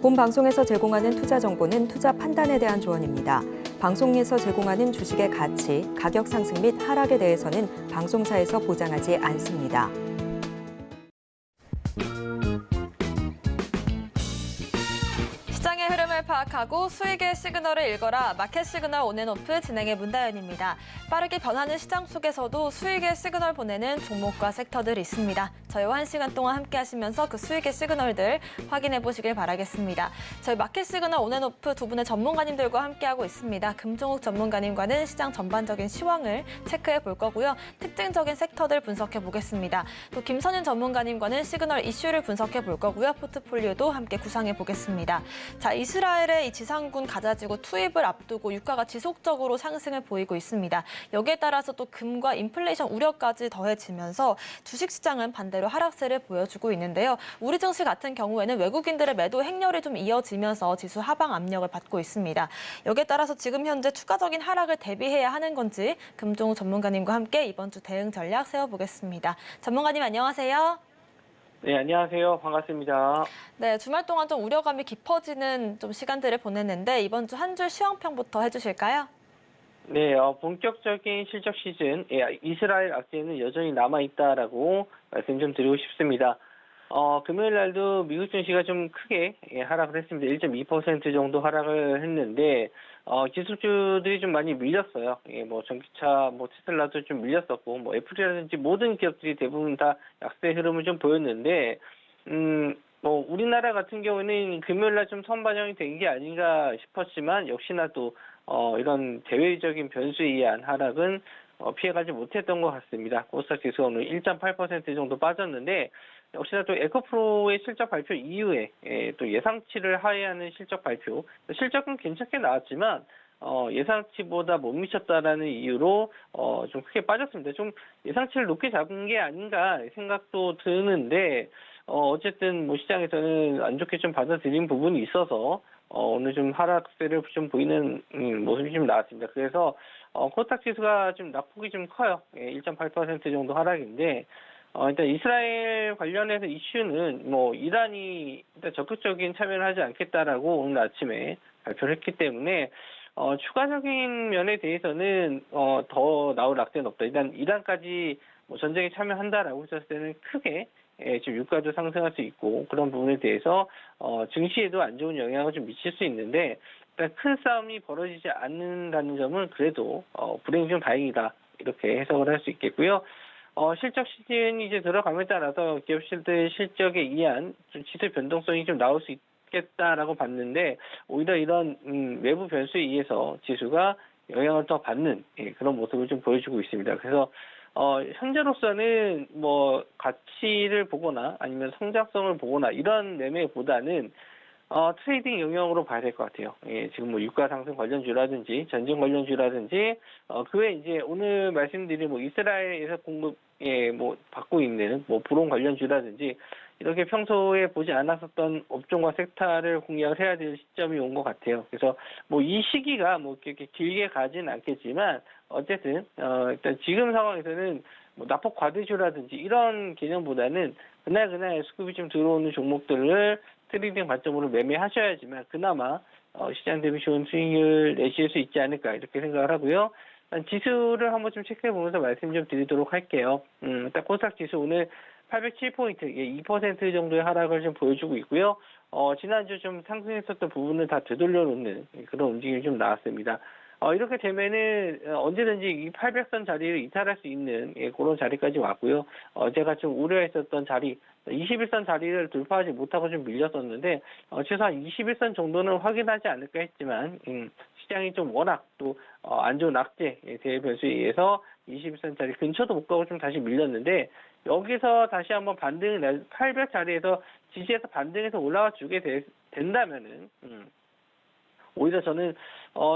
본 방송에서 제공하는 투자 정보는 투자 판단에 대한 조언입니다. 방송에서 제공하는 주식의 가치, 가격 상승 및 하락에 대해서는 방송사에서 보장하지 않습니다. 시장의 흐름을 파악하고 수익의 시그널을 읽어라. 마켓 시그널 온앤오프 진행의 문다연입니다. 빠르게 변하는 시장 속에서도 수익의 시그널 보내는 종목과 섹터들이 있습니다. 저희와 1시간 동안 함께 하시면서 그 수익의 시그널들 확인해 보시길 바라겠습니다. 저희 마켓 시그널 온앤오프 두 분의 전문가님들과 함께하고 있습니다. 금종욱 전문가님과는 시장 전반적인 시황을 체크해 볼 거고요. 특징적인 섹터들 분석해 보겠습니다. 또 김선윤 전문가님과는 시그널 이슈를 분석해 볼 거고요. 포트폴리오도 함께 구상해 보겠습니다. 자, 이스라엘의 이 지상군 가자지구 투입을 앞두고 유가가 지속적으로 상승을 보이고 있습니다. 여기에 따라서 또 금과 인플레이션 우려까지 더해지면서 주식시장은 반대로 하락세를 보여주고 있는데요. 우리 증시 같은 경우에는 외국인들의 매도 행렬이 좀 이어지면서 지수 하방 압력을 받고 있습니다. 여기에 따라서 지금 현재 추가적인 하락을 대비해야 하는 건지 금종욱 전문가님과 함께 이번 주 대응 전략 세워보겠습니다. 전문가님 안녕하세요. 네, 안녕하세요. 반갑습니다. 네, 주말 동안 좀 우려감이 깊어지는 좀 시간들을 보냈는데 이번 주 한 줄 시황평부터 해주실까요? 네, 본격적인 실적 시즌, 이스라엘 악재는 여전히 남아있다라고 말씀 좀 드리고 싶습니다. 금요일 날도 미국 증시가 좀 크게 하락을 했습니다. 1.2% 정도 하락을 했는데, 기술주들이 좀 많이 밀렸어요. 전기차, 테슬라도 좀 밀렸었고, 애플이라든지 모든 기업들이 대부분 다 약세 흐름을 좀 보였는데, 우리나라 같은 경우는 금요일 날 좀 선반영이 된 게 아닌가 싶었지만, 역시나 또, 이런 대외적인 변수에 의한 하락은 피해가지 못했던 것 같습니다. 코스닥 지수가 오늘 1.8% 정도 빠졌는데, 역시나 또 에코프로의 실적 발표 이후에 또 예상치를 하회하는 실적 발표, 실적은 괜찮게 나왔지만 예상치보다 못 미쳤다라는 이유로 좀 크게 빠졌습니다. 좀 예상치를 높게 잡은 게 아닌가 생각도 드는데 어쨌든 시장에서는 안 좋게 좀 받아들인 부분이 있어서 오늘 좀 하락세를 좀 보이는 모습이 좀 나왔습니다. 그래서 코스닥 지수가 좀 낙폭이 좀 커요. 1.8% 정도 하락인데. 일단 이스라엘 관련해서 이슈는 이란이 일단 적극적인 참여를 하지 않겠다라고 오늘 아침에 발표를 했기 때문에 추가적인 면에 대해서는 더 나올 악재는 없다. 일단 이란까지 전쟁에 참여한다라고 했을 때는 크게 지금 유가도 상승할 수 있고 그런 부분에 대해서 증시에도 안 좋은 영향을 좀 미칠 수 있는데 일단 큰 싸움이 벌어지지 않는다는 점은 그래도 불행히 좀 다행이다 이렇게 해석을 할 수 있겠고요. 실적 시즌이 이제 들어감에 따라서 기업들 실적에 의한 좀 지수 변동성이 좀 나올 수 있겠다라고 봤는데 오히려 이런 외부 변수에 의해서 지수가 영향을 더 받는 그런 모습을 좀 보여주고 있습니다. 그래서 현재로서는 가치를 보거나 아니면 성장성을 보거나 이런 매매보다는 트레이딩 영역으로 봐야 될 것 같아요. 지금 유가 상승 관련주라든지 전쟁 관련주라든지 그 외에 이제 오늘 말씀드린 이스라엘에서 공급 받고 있는 불온 관련주라든지 이렇게 평소에 보지 않았었던 업종과 섹터를 공략을 해야 될 시점이 온 것 같아요. 그래서 이 시기가 이렇게 길게 가지는 않겠지만 어쨌든 일단 지금 상황에서는 납폭 과대주라든지 이런 개념보다는 그날 수급이 좀 들어오는 종목들을 트레이딩 관점으로 매매하셔야지만 그나마 시장 대비 좋은 수익을 내실 수 있지 않을까 이렇게 생각을 하고요. 지수를 한번 좀 체크해 보면서 말씀 좀 드리도록 할게요. 일단 코스닥 지수 오늘 807포인트, 2% 정도의 하락을 좀 보여주고 있고요. 지난주 좀 상승했었던 부분을 다 되돌려 놓는 그런 움직임이 좀 나왔습니다. 이렇게 되면은 언제든지 이 800선 자리를 이탈할 수 있는 그런 자리까지 왔고요. 제가 좀 우려했었던 자리, 21선 자리를 돌파하지 못하고 좀 밀렸었는데 최소한 21선 정도는 확인하지 않을까 했지만 시장이 좀 워낙 또 안 좋은 악재 대외 변수에 의해서 21선 자리 근처도 못 가고 좀 다시 밀렸는데 여기서 다시 한번 반등을 800 자리에서 지지해서 반등해서 올라와 주게 된다면은 오히려 저는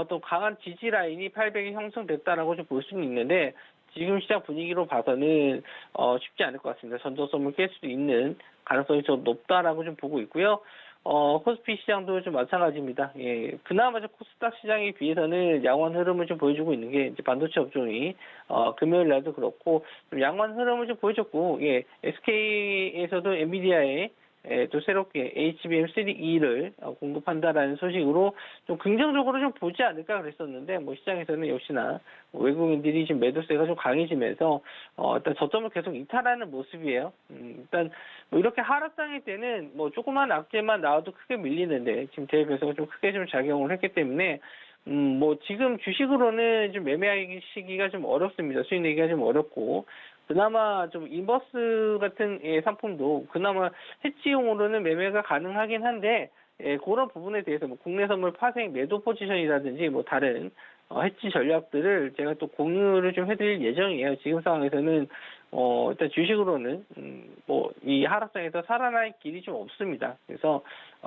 또 강한 지지 라인이 800이 형성됐다라고 좀 볼 수는 있는데 지금 시장 분위기로 봐서는 쉽지 않을 것 같습니다. 전저점을 깰 수도 있는 가능성이 좀 높다라고 좀 보고 있고요. 코스피 시장도 좀 마찬가지입니다. 예, 그나마 좀 코스닥 시장에 비해서는 양호한 흐름을 좀 보여주고 있는 게 이제 반도체 업종이 금요일 날도 그렇고 좀 양호한 흐름을 좀 보여줬고, 예, SK에서도 엔비디아에 또 새롭게 HBM3E를 공급한다라는 소식으로 좀 긍정적으로 좀 보지 않을까 그랬었는데, 뭐 시장에서는 역시나 외국인들이 지금 매도세가 좀 강해지면서 일단 저점을 계속 이탈하는 모습이에요. 일단 뭐 이렇게 하락장일 때는 뭐 조그만 악재만 나와도 크게 밀리는데 지금 대외 배수가 좀 크게 좀 작용을 했기 때문에 뭐 지금 주식으로는 좀 매매하기가 좀 어렵습니다. 수익 내기가 좀 어렵고, 그나마 좀 인버스 같은 상품도 그나마 해지용으로는 매매가 가능하긴 한데, 예, 그런 부분에 대해서 뭐 국내 선물 파생 매도 포지션이라든지 뭐 다른 해지 전략들을 제가 또 공유를 좀 해드릴 예정이에요. 지금 상황에서는 일단 주식으로는 뭐 이 하락장에서 살아날 길이 좀 없습니다. 그래서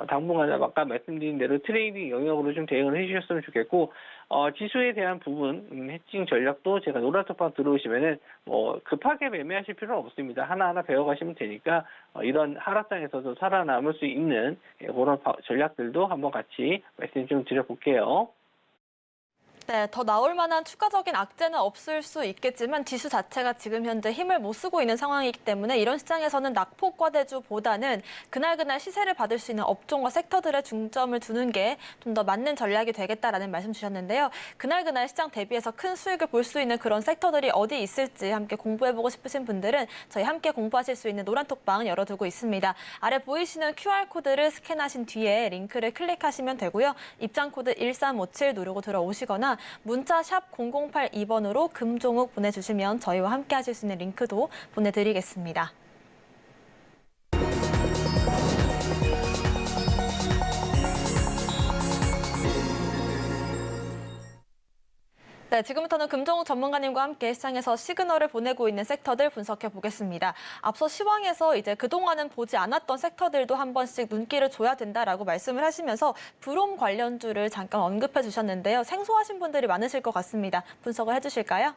당분간 아까 말씀드린 대로 트레이딩 영역으로 좀 대응을 해주셨으면 좋겠고, 지수에 대한 부분 해칭 전략도 제가 노란톡방 들어오시면은 뭐 급하게 매매하실 필요는 없습니다. 하나하나 배워가시면 되니까 이런 하락장에서도 살아남을 수 있는 그런 전략들도 한번 같이 말씀 좀 드려볼게요. 네, 더 나올 만한 추가적인 악재는 없을 수 있겠지만 지수 자체가 지금 현재 힘을 못 쓰고 있는 상황이기 때문에 이런 시장에서는 낙폭과대주보다는 그날그날 시세를 받을 수 있는 업종과 섹터들에 중점을 두는 게 좀 더 맞는 전략이 되겠다라는 말씀 주셨는데요. 그날그날 시장 대비해서 큰 수익을 볼 수 있는 그런 섹터들이 어디 있을지 함께 공부해보고 싶으신 분들은 저희 함께 공부하실 수 있는 노란톡방 열어두고 있습니다. 아래 보이시는 QR코드를 스캔하신 뒤에 링크를 클릭하시면 되고요. 입장코드 1357 누르고 들어오시거나 문자 샵 0082번으로 금종욱 보내주시면 저희와 함께 하실 수 있는 링크도 보내드리겠습니다. 네, 지금부터는 금종욱 전문가님과 함께 시장에서 시그널을 보내고 있는 섹터들 분석해 보겠습니다. 앞서 시황에서 이제 그동안은 보지 않았던 섹터들도 한 번씩 눈길을 줘야 된다라고 말씀을 하시면서 브롬 관련주를 잠깐 언급해 주셨는데요. 생소하신 분들이 많으실 것 같습니다. 분석을 해주실까요?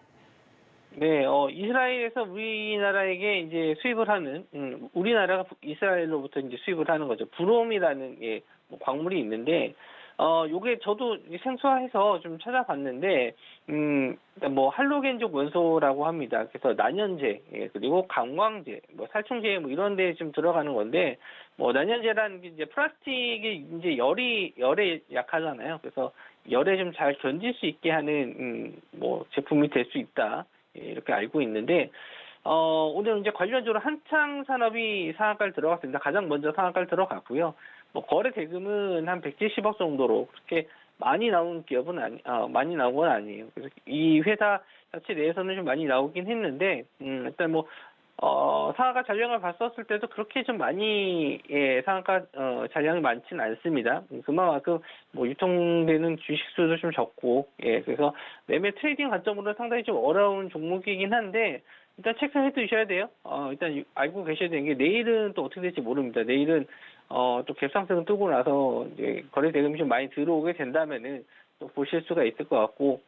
네, 이스라엘에서 우리나라에게 이제 수입을 하는, 우리나라가 이스라엘로부터 이제 수입을 하는 거죠. 브롬이라는 뭐 광물이 있는데, 요게 저도 생소해서 좀 찾아봤는데, 뭐 할로겐족 원소라고 합니다. 그래서 난연제, 그리고 강광제, 뭐 살충제 뭐 이런 데 좀 들어가는 건데, 뭐 난연제라는 게 이제 플라스틱이 이제 열에 약하잖아요. 그래서 열에 좀 잘 견딜 수 있게 하는 뭐 제품이 될 수 있다. 이렇게 알고 있는데, 오늘 이제 관련주로 한창 산업이 상한가를 들어갔습니다. 가장 먼저 상한가를 들어갔고요. 뭐 거래 대금은 한 170억 정도로 그렇게 많이 나온 기업은 많이 나온 건 아니에요. 그래서 이 회사 자체 내에서는 좀 많이 나오긴 했는데, 일단 뭐 상한가 잔량을 봤었을 때도 그렇게 좀 많이 상한가 잔량이 많지는 않습니다. 그만큼 뭐 유통되는 주식 수도 좀 적고, 그래서 매매 트레이딩 관점으로 상당히 좀 어려운 종목이긴 한데 일단 체크해 두셔야 돼요. 일단 알고 계셔야 되는 게 내일은 또 어떻게 될지 모릅니다. 내일은 또 갭상승 뜨고 나서 이제 거래 대금이 좀 많이 들어오게 된다면은 또 보실 수가 있을 것 같고,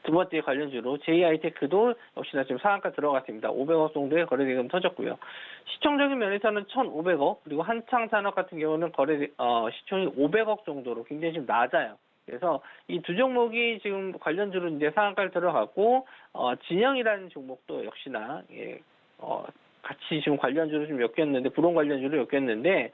두 번째 관련주로 JI테크도 역시나 지금 상한가 들어갔습니다. 500억 정도의 거래 대금 터졌고요. 시총적인 면에서는 1,500억, 그리고 한창산업 같은 경우는 시총이 500억 정도로 굉장히 좀 낮아요. 그래서 이 두 종목이 지금 관련주로 이제 상한가를 들어갔고, 진영이라는 종목도 역시나 같이 지금 관련주로 좀 엮였는데, 브롬 관련주로 엮였는데,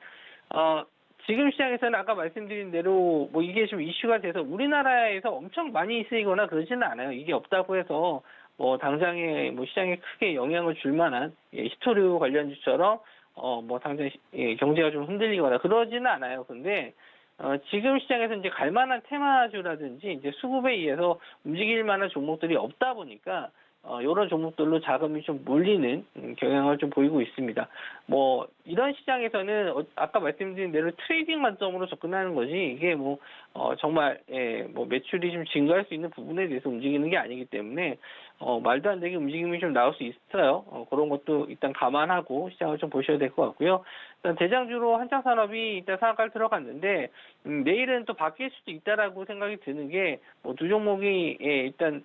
지금 시장에서는 아까 말씀드린 대로 뭐 이게 좀 이슈가 돼서 우리나라에서 엄청 많이 쓰이거나 그러지는 않아요. 이게 없다고 해서 뭐 당장에 뭐 시장에 크게 영향을 줄 만한 히토류 관련주처럼 뭐 당장 경제가 좀 흔들리거나 그러지는 않아요. 근데 지금 시장에서 이제 갈 만한 테마주라든지 이제 수급에 의해서 움직일 만한 종목들이 없다 보니까 이런 종목들로 자금이 좀 몰리는 경향을 좀 보이고 있습니다. 뭐 이런 시장에서는 아까 말씀드린 대로 트레이딩 관점으로 접근하는 거지 이게 뭐 정말 뭐 매출이 좀 증가할 수 있는 부분에 대해서 움직이는 게 아니기 때문에 말도 안 되게 움직임이 좀 나올 수 있어요. 그런 것도 일단 감안하고 시장을 좀 보셔야 될 것 같고요. 일단 대장주로 한창산업이 일단 상한가를 들어갔는데 내일은 또 바뀔 수도 있다라고 생각이 드는 게 뭐 두 종목이 일단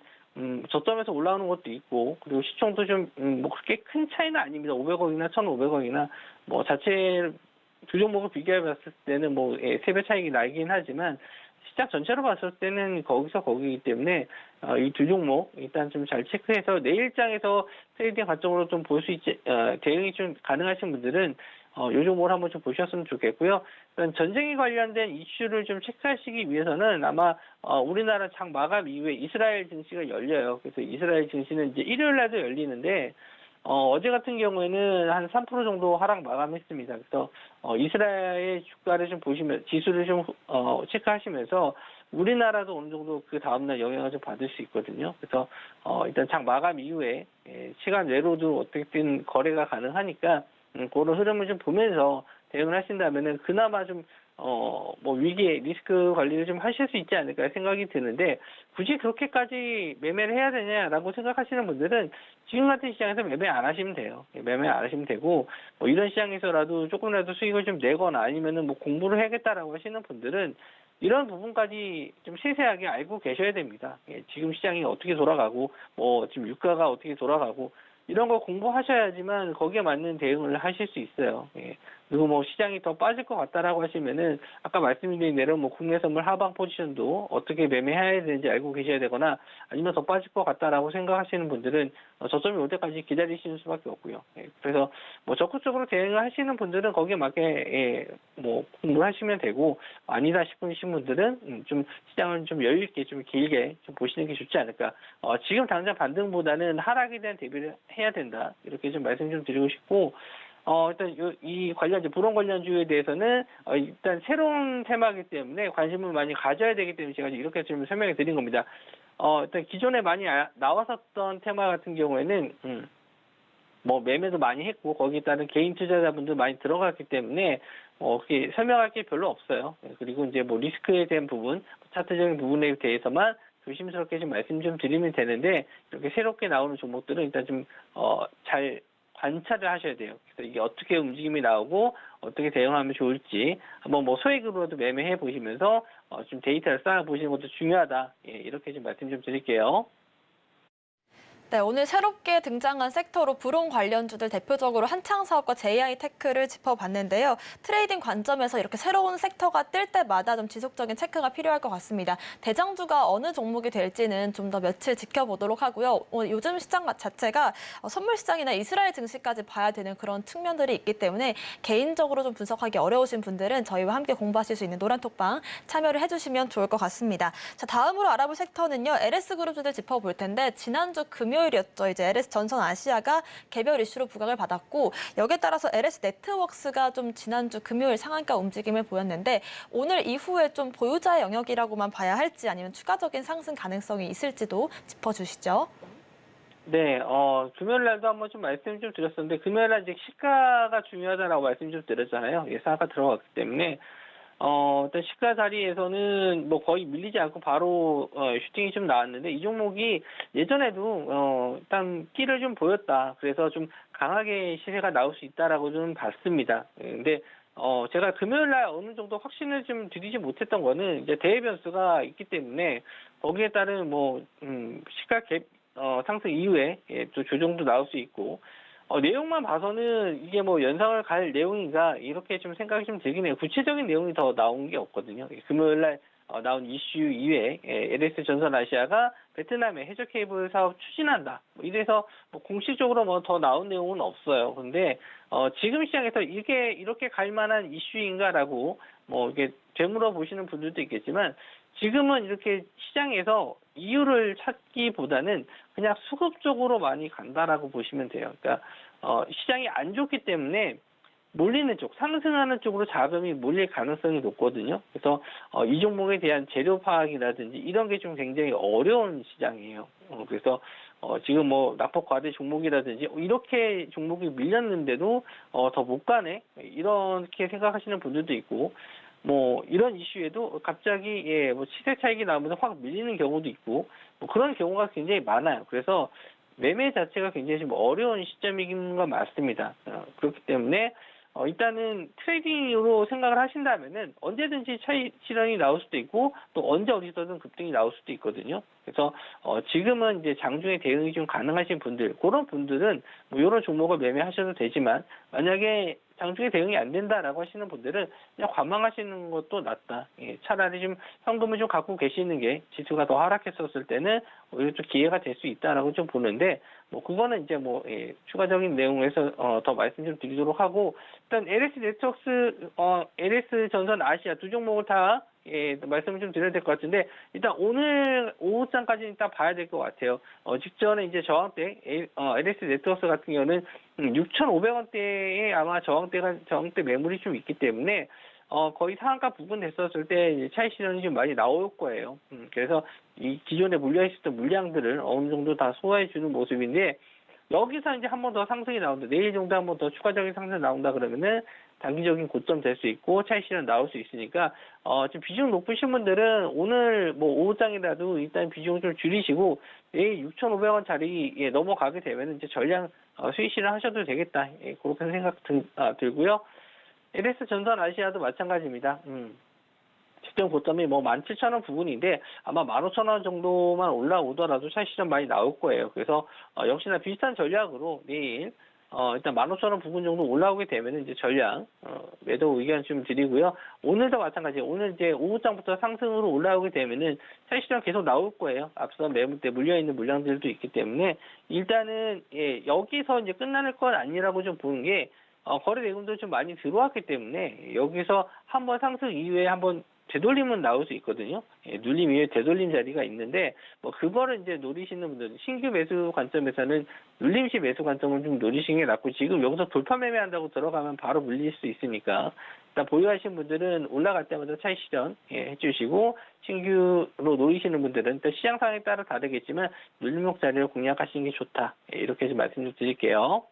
저점에서 올라오는 것도 있고, 그리고 시총도 좀, 뭐 그렇게 큰 차이는 아닙니다. 500억이나 1,500억이나, 뭐 자체 두 종목을 비교해 봤을 때는 뭐, 3배 차이가 나긴 하지만, 시장 전체로 봤을 때는 거기서 거기이기 때문에, 이 두 종목 일단 좀 잘 체크해서 내일장에서 트레이딩 관점으로 좀 볼 수 있지, 대응이 좀 가능하신 분들은, 요 종목을 한번 좀 보셨으면 좋겠고요. 일단 전쟁에 관련된 이슈를 좀 체크하시기 위해서는 아마 우리나라 장 마감 이후에 이스라엘 증시가 열려요. 그래서 이스라엘 증시는 이제 일요일 날도 열리는데 어제 같은 경우에는 한 3% 정도 하락 마감했습니다. 그래서 이스라엘 주가를 좀 보시면 지수를 좀 체크하시면서 우리나라도 어느 정도 그 다음날 영향을 좀 받을 수 있거든요. 그래서 일단 장 마감 이후에 시간 외로도 어떻게든 거래가 가능하니까 그런 흐름을 좀 보면서 대응을 하신다면은 그나마 좀 뭐 위기에 리스크 관리를 좀 하실 수 있지 않을까 생각이 드는데, 굳이 그렇게까지 매매를 해야 되냐라고 생각하시는 분들은 지금 같은 시장에서 매매 안 하시면 돼요. 매매 안 하시면 되고, 뭐 이런 시장에서라도 조금이라도 수익을 좀 내거나 아니면은 뭐 공부를 해야겠다라고 하시는 분들은 이런 부분까지 좀 세세하게 알고 계셔야 됩니다. 지금 시장이 어떻게 돌아가고, 뭐 지금 유가가 어떻게 돌아가고, 이런 거 공부하셔야지만 거기에 맞는 대응을 하실 수 있어요. 그리고 뭐 시장이 더 빠질 것 같다라고 하시면은 아까 말씀드린 대로 뭐 국내 선물 하방 포지션도 어떻게 매매해야 되는지 알고 계셔야 되거나, 아니면 더 빠질 것 같다라고 생각하시는 분들은 저점이 올 때까지 기다리시는 수밖에 없고요. 그래서 뭐 적극적으로 대응을 하시는 분들은 거기에 맞게 뭐 공부하시면 되고, 아니다 싶으신 분들은 좀 시장을 좀 여유 있게 좀 길게 좀 보시는 게 좋지 않을까. 지금 당장 반등보다는 하락에 대한 대비를 해야 된다, 이렇게 좀 말씀 좀 드리고 싶고, 일단 이 관련주, 불원 관련주에 대해서는 일단 새로운 테마이기 때문에 관심을 많이 가져야 되기 때문에 제가 이렇게 좀 설명을 드린 겁니다. 일단 기존에 많이 나왔었던 테마 같은 경우에는 뭐 매매도 많이 했고, 거기에 따른 개인 투자자분들 많이 들어갔기 때문에 그렇게 설명할 게 별로 없어요. 그리고 이제 뭐 리스크에 대한 부분, 차트적인 부분에 대해서만 조심스럽게 좀 말씀 좀 드리면 되는데, 이렇게 새롭게 나오는 종목들은 일단 좀 잘 관찰을 하셔야 돼요. 그래서 이게 어떻게 움직임이 나오고 어떻게 대응하면 좋을지 한번 뭐 소액으로도 매매해 보시면서 좀 데이터를 쌓아 보시는 것도 중요하다. 이렇게 좀 말씀 좀 드릴게요. 네, 오늘 새롭게 등장한 섹터로 불온 관련주들 대표적으로 한창사업과 JI테크를 짚어봤는데요. 트레이딩 관점에서 이렇게 새로운 섹터가 뜰 때마다 좀 지속적인 체크가 필요할 것 같습니다. 대장주가 어느 종목이 될지는 좀 더 며칠 지켜보도록 하고요. 요즘 시장 자체가 선물 시장이나 이스라엘 증시까지 봐야 되는 그런 측면들이 있기 때문에 개인적으로 좀 분석하기 어려우신 분들은 저희와 함께 공부하실 수 있는 노란톡방 참여를 해주시면 좋을 것 같습니다. 자, 다음으로 알아볼 섹터는요. LS그룹주들 짚어볼 텐데, 지난주 금요일이었죠. 이제 LS 전선 아시아가 개별 이슈로 부각을 받았고, 여기에 따라서 LS 네트워크스가 좀 지난주 금요일 상한가 움직임을 보였는데, 오늘 이후에 좀 보유자의 영역이라고만 봐야 할지 아니면 추가적인 상승 가능성이 있을지도 짚어주시죠. 네, 금요일 날도 한번 좀 말씀 좀 드렸었는데, 금요일 날 이제 시가가 중요하다라고 말씀 좀 드렸잖아요. 상한가 들어갔기 때문에. 일단 시가 자리에서는 뭐 거의 밀리지 않고 바로 슈팅이 좀 나왔는데, 이 종목이 예전에도 일단 끼를 좀 보였다. 그래서 좀 강하게 시세가 나올 수 있다라고 좀 봤습니다. 근데 제가 금요일 날 어느 정도 확신을 좀 드리지 못했던 거는 이제 대외 변수가 있기 때문에, 거기에 따른 뭐 시가 갭 상승 이후에 또 조정도 나올 수 있고, 내용만 봐서는 이게 뭐 연상을 갈 내용인가 이렇게 좀 생각이 좀 들긴 해요. 구체적인 내용이 더 나온 게 없거든요. 금요일 날 나온 이슈 이외에 LS 전선 아시아가 베트남에 해저 케이블 사업 추진한다, 뭐 이래서 뭐 공식적으로 뭐 더 나온 내용은 없어요. 근데 지금 시장에서 이게 이렇게 갈 만한 이슈인가라고 뭐 이게 되물어 보시는 분들도 있겠지만, 지금은 이렇게 시장에서 이유를 찾기보다는 그냥 수급적으로 많이 간다라고 보시면 돼요. 그러니까 시장이 안 좋기 때문에 몰리는 쪽, 상승하는 쪽으로 자금이 몰릴 가능성이 높거든요. 그래서 이 종목에 대한 재료 파악이라든지 이런 게 좀 굉장히 어려운 시장이에요. 그래서 지금 뭐 낙폭 과대 종목이라든지 이렇게 종목이 밀렸는데도 더 못 가네, 이렇게 생각하시는 분들도 있고, 뭐 이런 이슈에도 갑자기 뭐 시세 차익이 나오면서 확 밀리는 경우도 있고, 뭐 그런 경우가 굉장히 많아요. 그래서 매매 자체가 굉장히 좀 어려운 시점이긴 건 맞습니다. 그렇기 때문에 일단은 트레이딩으로 생각을 하신다면은 언제든지 차익 실현이 나올 수도 있고 또 언제 어디서든 급등이 나올 수도 있거든요. 그래서 지금은 이제 장중에 대응이 좀 가능하신 분들, 그런 분들은 뭐 이런 종목을 매매하셔도 되지만 만약에 장중에 대응이 안 된다라고 하시는 분들은 그냥 관망하시는 것도 낫다. 예, 차라리 좀 현금을 좀 갖고 계시는 게 지수가 더 하락했었을 때는 오히려 좀 기회가 될 수 있다라고 좀 보는데 뭐 그거는 이제 뭐 추가적인 내용에서 더 말씀 좀 드리도록 하고 일단 LS 네트워크스, LS 전선 아시아 두 종목을 다 말씀을 좀 드려야 될 것 같은데 일단 오늘 오후장까지는 일단 봐야 될 것 같아요. 직전에 이제 저항대 LS 네트워크스 같은 경우는 6,500원대에 아마 저항대 매물이 좀 있기 때문에 거의 상한가 부분 됐었을 때 차익 실현이 좀 많이 나올 거예요. 그래서 이 기존에 물려 있었던 물량들을 어느 정도 다 소화해 주는 모습인데 여기서 이제 한 번 더 상승이 나온다. 내일 정도 한 번 더 추가적인 상승이 나온다 그러면은 단기적인 고점 될 수 있고 차익 실현 나올 수 있으니까 지금 비중 높으신 분들은 오늘 뭐 오후장이라도 일단 비중 좀 줄이시고 내일 6,500원짜리 넘어가게 되면 이제 전량 수익 실현 하셔도 되겠다. 그렇게 생각 들고요. LS 전선 아시아도 마찬가지입니다. 직전 고점이 뭐 17,000원 부분인데 아마 15,000원 정도만 올라오더라도 차익 실현 많이 나올 거예요. 그래서 역시나 비슷한 전략으로 내일 일단 15,000원 부분 정도 올라오게 되면 이제 전량 매도 의견 좀 드리고요. 오늘도 마찬가지예요. 오늘 이제 오후장부터 상승으로 올라오게 되면은 차익 실현 계속 나올 거예요. 앞서 매물 때 물려 있는 물량들도 있기 때문에 일단은 여기서 이제 끝나는 건 아니라고 좀 보는 게 거래 대금도 좀 많이 들어왔기 때문에 여기서 한번 상승 이후에 한번 되돌림은 나올 수 있거든요. 눌림 이후에 되돌림 자리가 있는데 뭐 그거를 이제 노리시는 분들 신규 매수 관점에서는 눌림시 매수 관점을 좀 노리시는 게 낫고 지금 여기서 돌파 매매한다고 들어가면 바로 물릴 수 있으니까 일단 보유하신 분들은 올라갈 때마다 차익 실현 해주시고 신규로 노리시는 분들은 일단 시장 상황에 따라 다르겠지만 눌림목 자리를 공략하시는 게 좋다. 이렇게 좀 말씀 좀 드릴게요.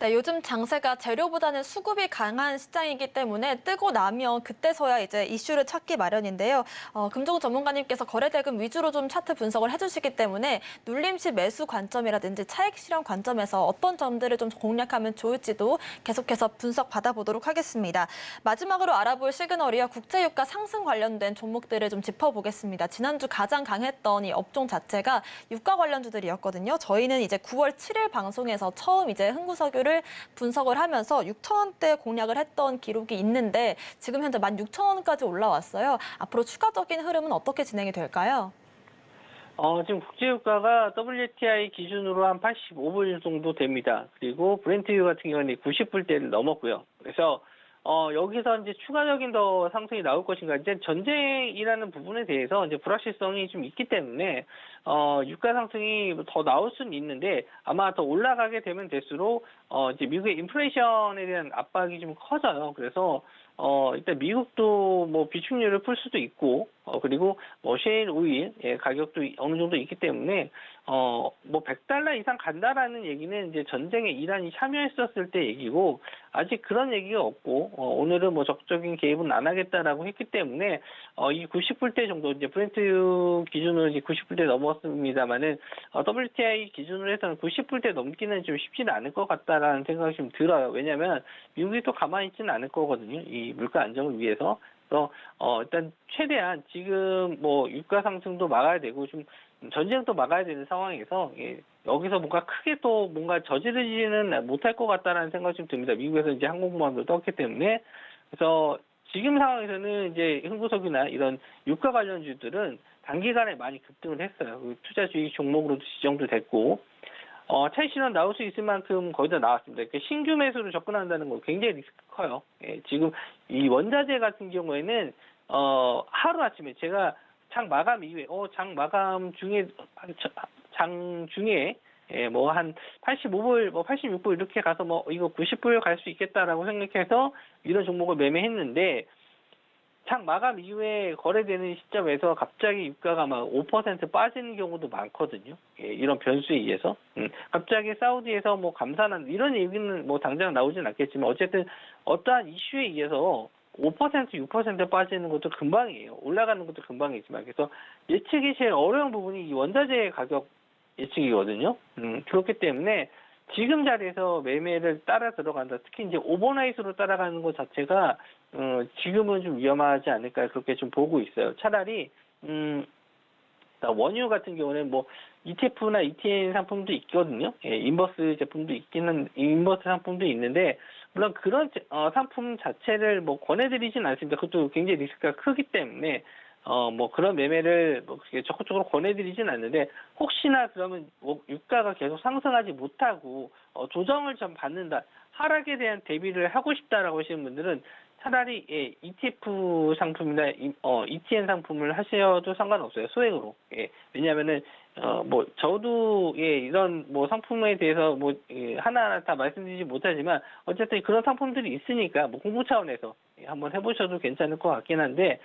네, 요즘 장세가 재료보다는 수급이 강한 시장이기 때문에 뜨고 나면 그때서야 이제 이슈를 찾기 마련인데요. 금종우 전문가님께서 거래대금 위주로 좀 차트 분석을 해주시기 때문에 눌림시 매수 관점이라든지 차익 실현 관점에서 어떤 점들을 좀 공략하면 좋을지도 계속해서 분석 받아보도록 하겠습니다. 마지막으로 알아볼 시그널이요. 국제유가 상승 관련된 종목들을 좀 짚어보겠습니다. 지난주 가장 강했던 이 업종 자체가 유가 관련주들이었거든요. 저희는 이제 9월 7일 방송에서 처음 이제 흥구석유를 분석을 하면서 6,000원대 공략을 했던 기록이 있는데 지금 현재 16,000원까지 올라왔어요. 앞으로 추가적인 흐름은 어떻게 진행이 될까요? 지금 국제유가가 WTI 기준으로 한 85불 정도 됩니다. 그리고 브렌트유 같은 경우는 90불대를 넘었고요. 그래서 여기서 이제 추가적인 더 상승이 나올 것인가. 이제 전쟁이라는 부분에 대해서 이제 불확실성이 좀 있기 때문에, 유가 상승이 더 나올 수는 있는데, 아마 더 올라가게 되면 될수록, 이제 미국의 인플레이션에 대한 압박이 좀 커져요. 그래서, 일단 미국도 뭐 비축률을 풀 수도 있고, 그리고 뭐 셰일 오일 가격도 어느 정도 있기 때문에 뭐 $100 이상 간다라는 얘기는 이제 전쟁에 이란이 참여했었을 때 얘기고 아직 그런 얘기가 없고 오늘은 뭐 적극적인 개입은 안 하겠다라고 했기 때문에 이 90불대 정도 이제 브렌트 기준으로 이제 90불대 넘었습니다만은 WTI 기준으로 해서는 90불대 넘기는 좀 쉽지는 않을 것 같다라는 생각이 좀 들어요. 왜냐하면 미국이 또 가만히 있지는 않을 거거든요. 이 물가 안정을 위해서. 그래서 일단 최대한 지금 뭐 유가 상승도 막아야 되고 좀 전쟁도 막아야 되는 상황에서 여기서 뭔가 크게 또 뭔가 저지르지는 못할 것 같다라는 생각이 좀 듭니다. 미국에서 이제 항공모함도 떴기 때문에 그래서 지금 상황에서는 이제 흥구석유나 이런 유가 관련주들은 단기간에 많이 급등을 했어요. 투자 주의 종목으로도 지정도 됐고. 차익 실현 나올 수 있을 만큼 거의 다 나왔습니다. 신규 매수로 접근한다는 거 굉장히 리스크 커요. 지금 이 원자재 같은 경우에는 하루 아침에 제가 장 마감 이후에 장 마감 중에 장 중에 뭐 한 85불, 뭐 86불 이렇게 가서 뭐 이거 90불 갈 수 있겠다라고 생각해서 이런 종목을 매매했는데 장 마감 이후에 거래되는 시점에서 갑자기 유가가 막 5% 빠지는 경우도 많거든요. 이런 변수에 의해서. 갑자기 사우디에서 뭐 감산한 이런 얘기는 뭐 당장 나오진 않겠지만 어쨌든 어떠한 이슈에 의해서 5%, 6% 빠지는 것도 금방이에요. 올라가는 것도 금방이지만. 그래서 예측이 제일 어려운 부분이 이 원자재 가격 예측이거든요. 그렇기 때문에 지금 자리에서 매매를 따라 들어간다. 특히 이제 오버나잇으로 따라가는 것 자체가 지금은 좀 위험하지 않을까 그렇게 좀 보고 있어요. 차라리 원유 같은 경우는 뭐 ETF나 ETN 상품도 있거든요. 예, 인버스 제품도 있기는 인버스 상품도 있는데 물론 그런 상품 자체를 뭐 권해드리진 않습니다. 그것도 굉장히 리스크가 크기 때문에 뭐 그런 매매를 뭐 그렇게 적극적으로 권해드리진 않는데 혹시나 그러면 뭐 유가가 계속 상승하지 못하고 조정을 좀 받는다, 하락에 대한 대비를 하고 싶다라고 하시는 분들은 차라리 예, ETF 상품이나 ETN 상품을 하셔도 상관없어요. 소액으로. 예, 왜냐하면은 뭐 저도 예, 이런 뭐 상품에 대해서 뭐 예, 하나하나 다 말씀드리지 못하지만 어쨌든 그런 상품들이 있으니까 뭐 공부 차원에서 예, 한번 해보셔도 괜찮을 것 같긴 한데.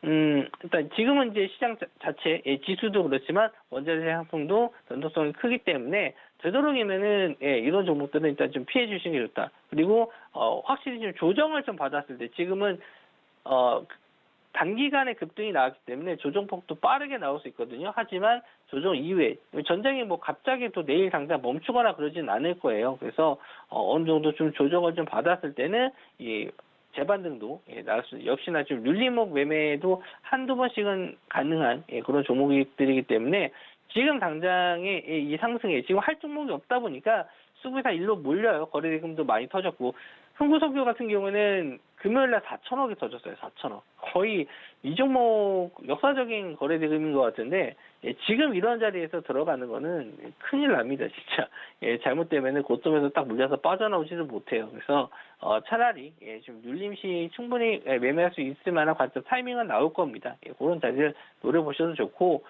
일단 지금은 이제 시장 자체, 예, 지수도 그렇지만 원자재 상품도 변동성이 크기 때문에 되도록이면은 예, 이런 종목들은 일단 좀 피해 주시는 게 좋다. 그리고 확실히 좀 조정을 좀 받았을 때 지금은 단기간에 급등이 나왔기 때문에 조정폭도 빠르게 나올 수 있거든요. 하지만 조정 이후에 전장이 뭐 갑자기 또 내일 당장 멈추거나 그러진 않을 거예요. 그래서 어느 정도 좀 조정을 좀 받았을 때는 이 재반등도 예, 나올 수, 역시나 좀 눌림목 매매도 한두 번씩은 가능한 예, 그런 종목들이기 때문에 지금 당장의 이 상승에 지금 할 종목이 없다 보니까 수급이 다 일로 몰려요. 거래대금도 많이 터졌고 흥구석유 같은 경우는 금요일날 4천억이 터졌어요. 4천억. 거의 이 종목 역사적인 거래대금인 것 같은데 예, 지금 이런 자리에서 들어가는 거는 큰일 납니다. 진짜. 예, 잘못되면 고점에서 딱 물려서 빠져나오지도 못해요. 그래서 차라리 예, 좀 눌림시 충분히 예, 매매할 수 있을 만한 관점 타이밍은 나올 겁니다. 예, 그런 자리를 노려보셔도 좋고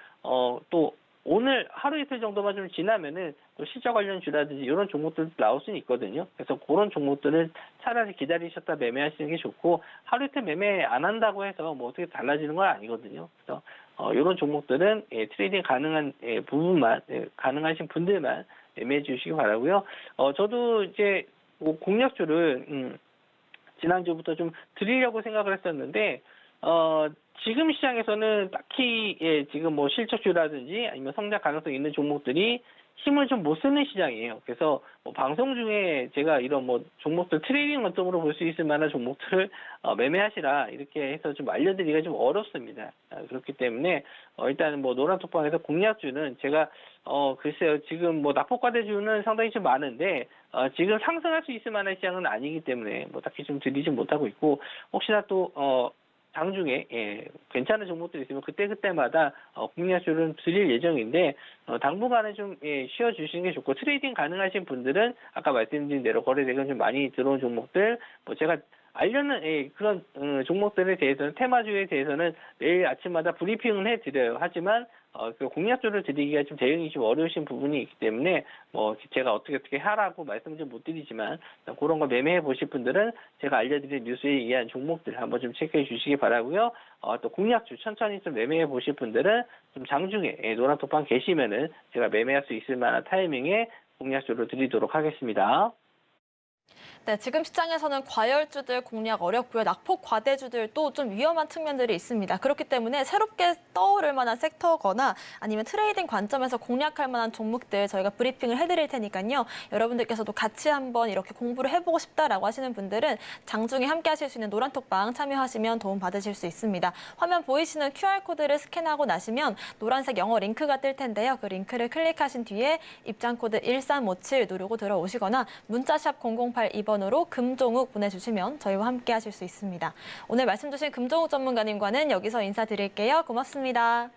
또 오늘 하루 이틀 정도만 좀 지나면은 또 실적 관련주라든지 이런 종목들도 나올 수는 있거든요. 그래서 그런 종목들은 차라리 기다리셨다 매매하시는 게 좋고 하루 이틀 매매 안 한다고 해서 뭐 어떻게 달라지는 건 아니거든요. 그래서 이런 종목들은 예, 트레이딩 가능한 예, 부분만 가능하신 분들만 매매해 주시기 바라고요. 저도 이제 뭐 공략주를 지난주부터 좀 드리려고 생각을 했었는데 지금 시장에서는 딱히 예, 지금 뭐 실적주라든지 아니면 성장 가능성 있는 종목들이 힘을 좀 못 쓰는 시장이에요. 그래서 뭐 방송 중에 제가 이런 뭐 종목들 트레이딩 관점으로 볼 수 있을 만한 종목들을 매매하시라 이렇게 해서 좀 알려드리기가 좀 어렵습니다. 그렇기 때문에 일단은 뭐 노란톡방에서 공략주는 제가 글쎄요, 지금 뭐 낙폭과대주는 상당히 좀 많은데 지금 상승할 수 있을 만한 시장은 아니기 때문에 뭐 딱히 좀 드리지 못하고 있고 혹시나 또 장중에 예, 괜찮은 종목들이 있으면 그때마다 공략주를 드릴 예정인데 당분간은 좀 예, 쉬어주시는 게 좋고 트레이딩 가능하신 분들은 아까 말씀드린 대로 거래대금 좀 많이 들어온 종목들 뭐 제가 알려는 예, 그런 종목들에 대해서는 테마주에 대해서는 매일 아침마다 브리핑은 해드려요. 하지만 그 공략주를 드리기가 좀 대응이 좀 어려우신 부분이 있기 때문에 뭐 제가 어떻게 하라고 말씀 좀 못 드리지만 그런 거 매매해 보실 분들은 제가 알려드린 뉴스에 의한 종목들 한번 좀 체크해 주시기 바라고요. 또 공략주 천천히 좀 매매해 보실 분들은 좀 장중에 예, 노란톡방 계시면은 제가 매매할 수 있을 만한 타이밍에 공략주를 드리도록 하겠습니다. 네, 지금 시장에서는 과열주들 공략 어렵고요. 낙폭 과대주들도 좀 위험한 측면들이 있습니다. 그렇기 때문에 새롭게 떠오를 만한 섹터거나 아니면 트레이딩 관점에서 공략할 만한 종목들 저희가 브리핑을 해드릴 테니까요. 여러분들께서도 같이 한번 이렇게 공부를 해보고 싶다라고 하시는 분들은 장중에 함께 하실 수 있는 노란톡방 참여하시면 도움 받으실 수 있습니다. 화면 보이시는 QR코드를 스캔하고 나시면 노란색 영어 링크가 뜰 텐데요. 그 링크를 클릭하신 뒤에 입장코드 1357 누르고 들어오시거나 문자샵 0082번 으로 금종욱 보내주시면 저희와 함께 하실 수 있습니다. 오늘 말씀 주신 금종욱 전문가님과는 여기서 인사드릴게요. 고맙습니다.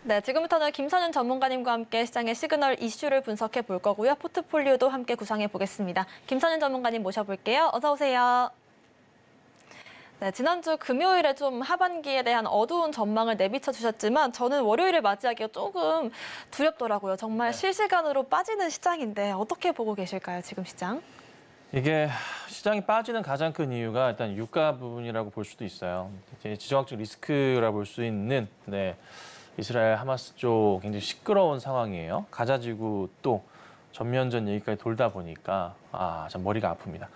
네, 지금부터는 김선윤 전문가님과 함께 시장의 시그널 이슈를 분석해 볼 거고요. 포트폴리오도 함께 구성해 보겠습니다. 김선윤 전문가님 모셔볼게요. 어서 오세요. 네, 지난주 금요일에 좀 하반기에 대한 어두운 전망을 내비쳐 주셨지만 저는 월요일을 맞이하기가 조금 두렵더라고요. 정말 실시간으로 빠지는 시장인데 어떻게 보고 계실까요, 지금 시장? 이게 시장이 빠지는 가장 큰 이유가 일단 유가 부분이라고 볼 수도 있어요. 이제 지정학적 리스크라 볼 수 있는 이스라엘 하마스 쪽 굉장히 시끄러운 상황이에요. 가자지구 또 전면전 얘기까지 돌다 보니까 참 머리가 아픕니다.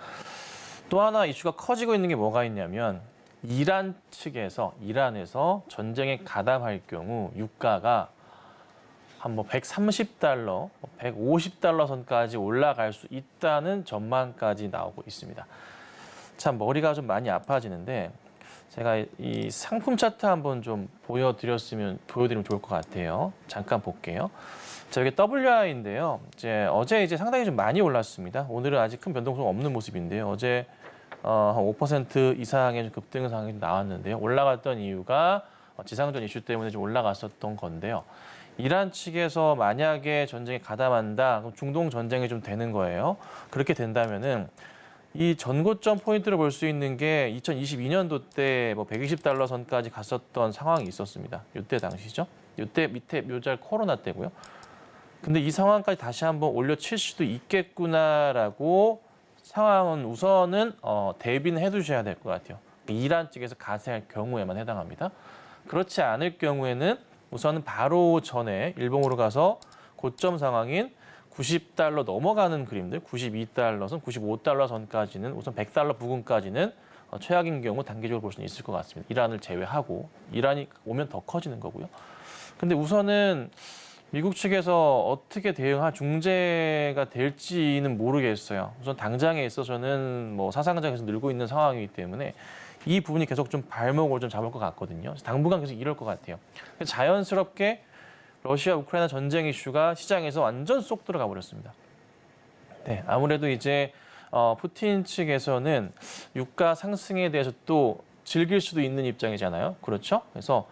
또 하나 이슈가 커지고 있는 게 뭐가 있냐면 이란에서 전쟁에 가담할 경우 유가가 한 130달러, 150달러 선까지 올라갈 수 있다는 전망까지 나오고 있습니다. 참 머리가 좀 많이 아파지는데 제가 이 상품 차트 한번 좀 보여드리면 좋을 것 같아요. 잠깐 볼게요. 자, 여기 WI인데요. 어제 상당히 좀 많이 올랐습니다. 오늘은 아직 큰 변동성 없는 모습인데요. 어제 한 5% 이상의 좀 급등 상황이 나왔는데요. 올라갔던 이유가 지상전 이슈 때문에 좀 올라갔었던 건데요. 이란 측에서 만약에 전쟁에 가담한다, 그럼 중동 전쟁이 좀 되는 거예요. 그렇게 된다면은 이 전고점 포인트를 볼 수 있는 게 2022년도 때 120달러 선까지 갔었던 상황이 있었습니다. 이때 당시죠. 이때 밑에 묘잘 코로나 때고요. 근데 이 상황까지 다시 한번 올려칠 수도 있겠구나라고 상황은 우선은 대비는 해두셔야 될 것 같아요. 이란 측에서 가세할 경우에만 해당합니다. 그렇지 않을 경우에는 우선은 바로 전에 일봉으로 가서 고점 상황인 90달러 넘어가는 그림들, 92달러 선, 95달러 선까지는 우선 100달러 부근까지는 최악인 경우 단기적으로 볼 수는 있을 것 같습니다. 이란을 제외하고 이란이 오면 더 커지는 거고요. 근데 우선은 미국 측에서 어떻게 대응할 중재가 될지는 모르겠어요. 우선 당장에 있어서는 사상장에서 늘고 있는 상황이기 때문에 이 부분이 계속 좀 발목을 좀 잡을 것 같거든요. 당분간 계속 이럴 것 같아요. 자연스럽게 러시아 우크라이나 전쟁 이슈가 시장에서 완전 쏙 들어가 버렸습니다. 네, 아무래도 이제 푸틴 측에서는 유가 상승에 대해서 또 즐길 수도 있는 입장이잖아요. 그렇죠? 그래서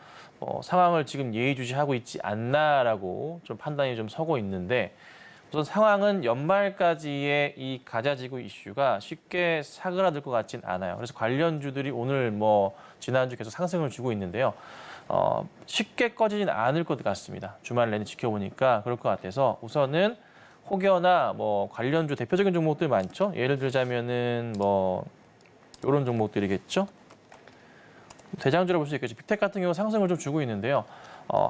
상황을 지금 예의주시하고 있지 않나라고 좀 판단이 좀 서고 있는데 우선 상황은 연말까지의 이 가자지구 이슈가 쉽게 사그라들 것 같진 않아요. 그래서 관련주들이 오늘 지난주 계속 상승을 주고 있는데요. 쉽게 꺼지진 않을 것 같습니다. 주말 내내 지켜보니까 그럴 것 같아서 우선은 혹여나 관련주 대표적인 종목들 많죠. 예를 들자면은 이런 종목들이겠죠. 대장주로 볼 수 있겠죠. 빅텍 같은 경우 상승을 좀 주고 있는데요.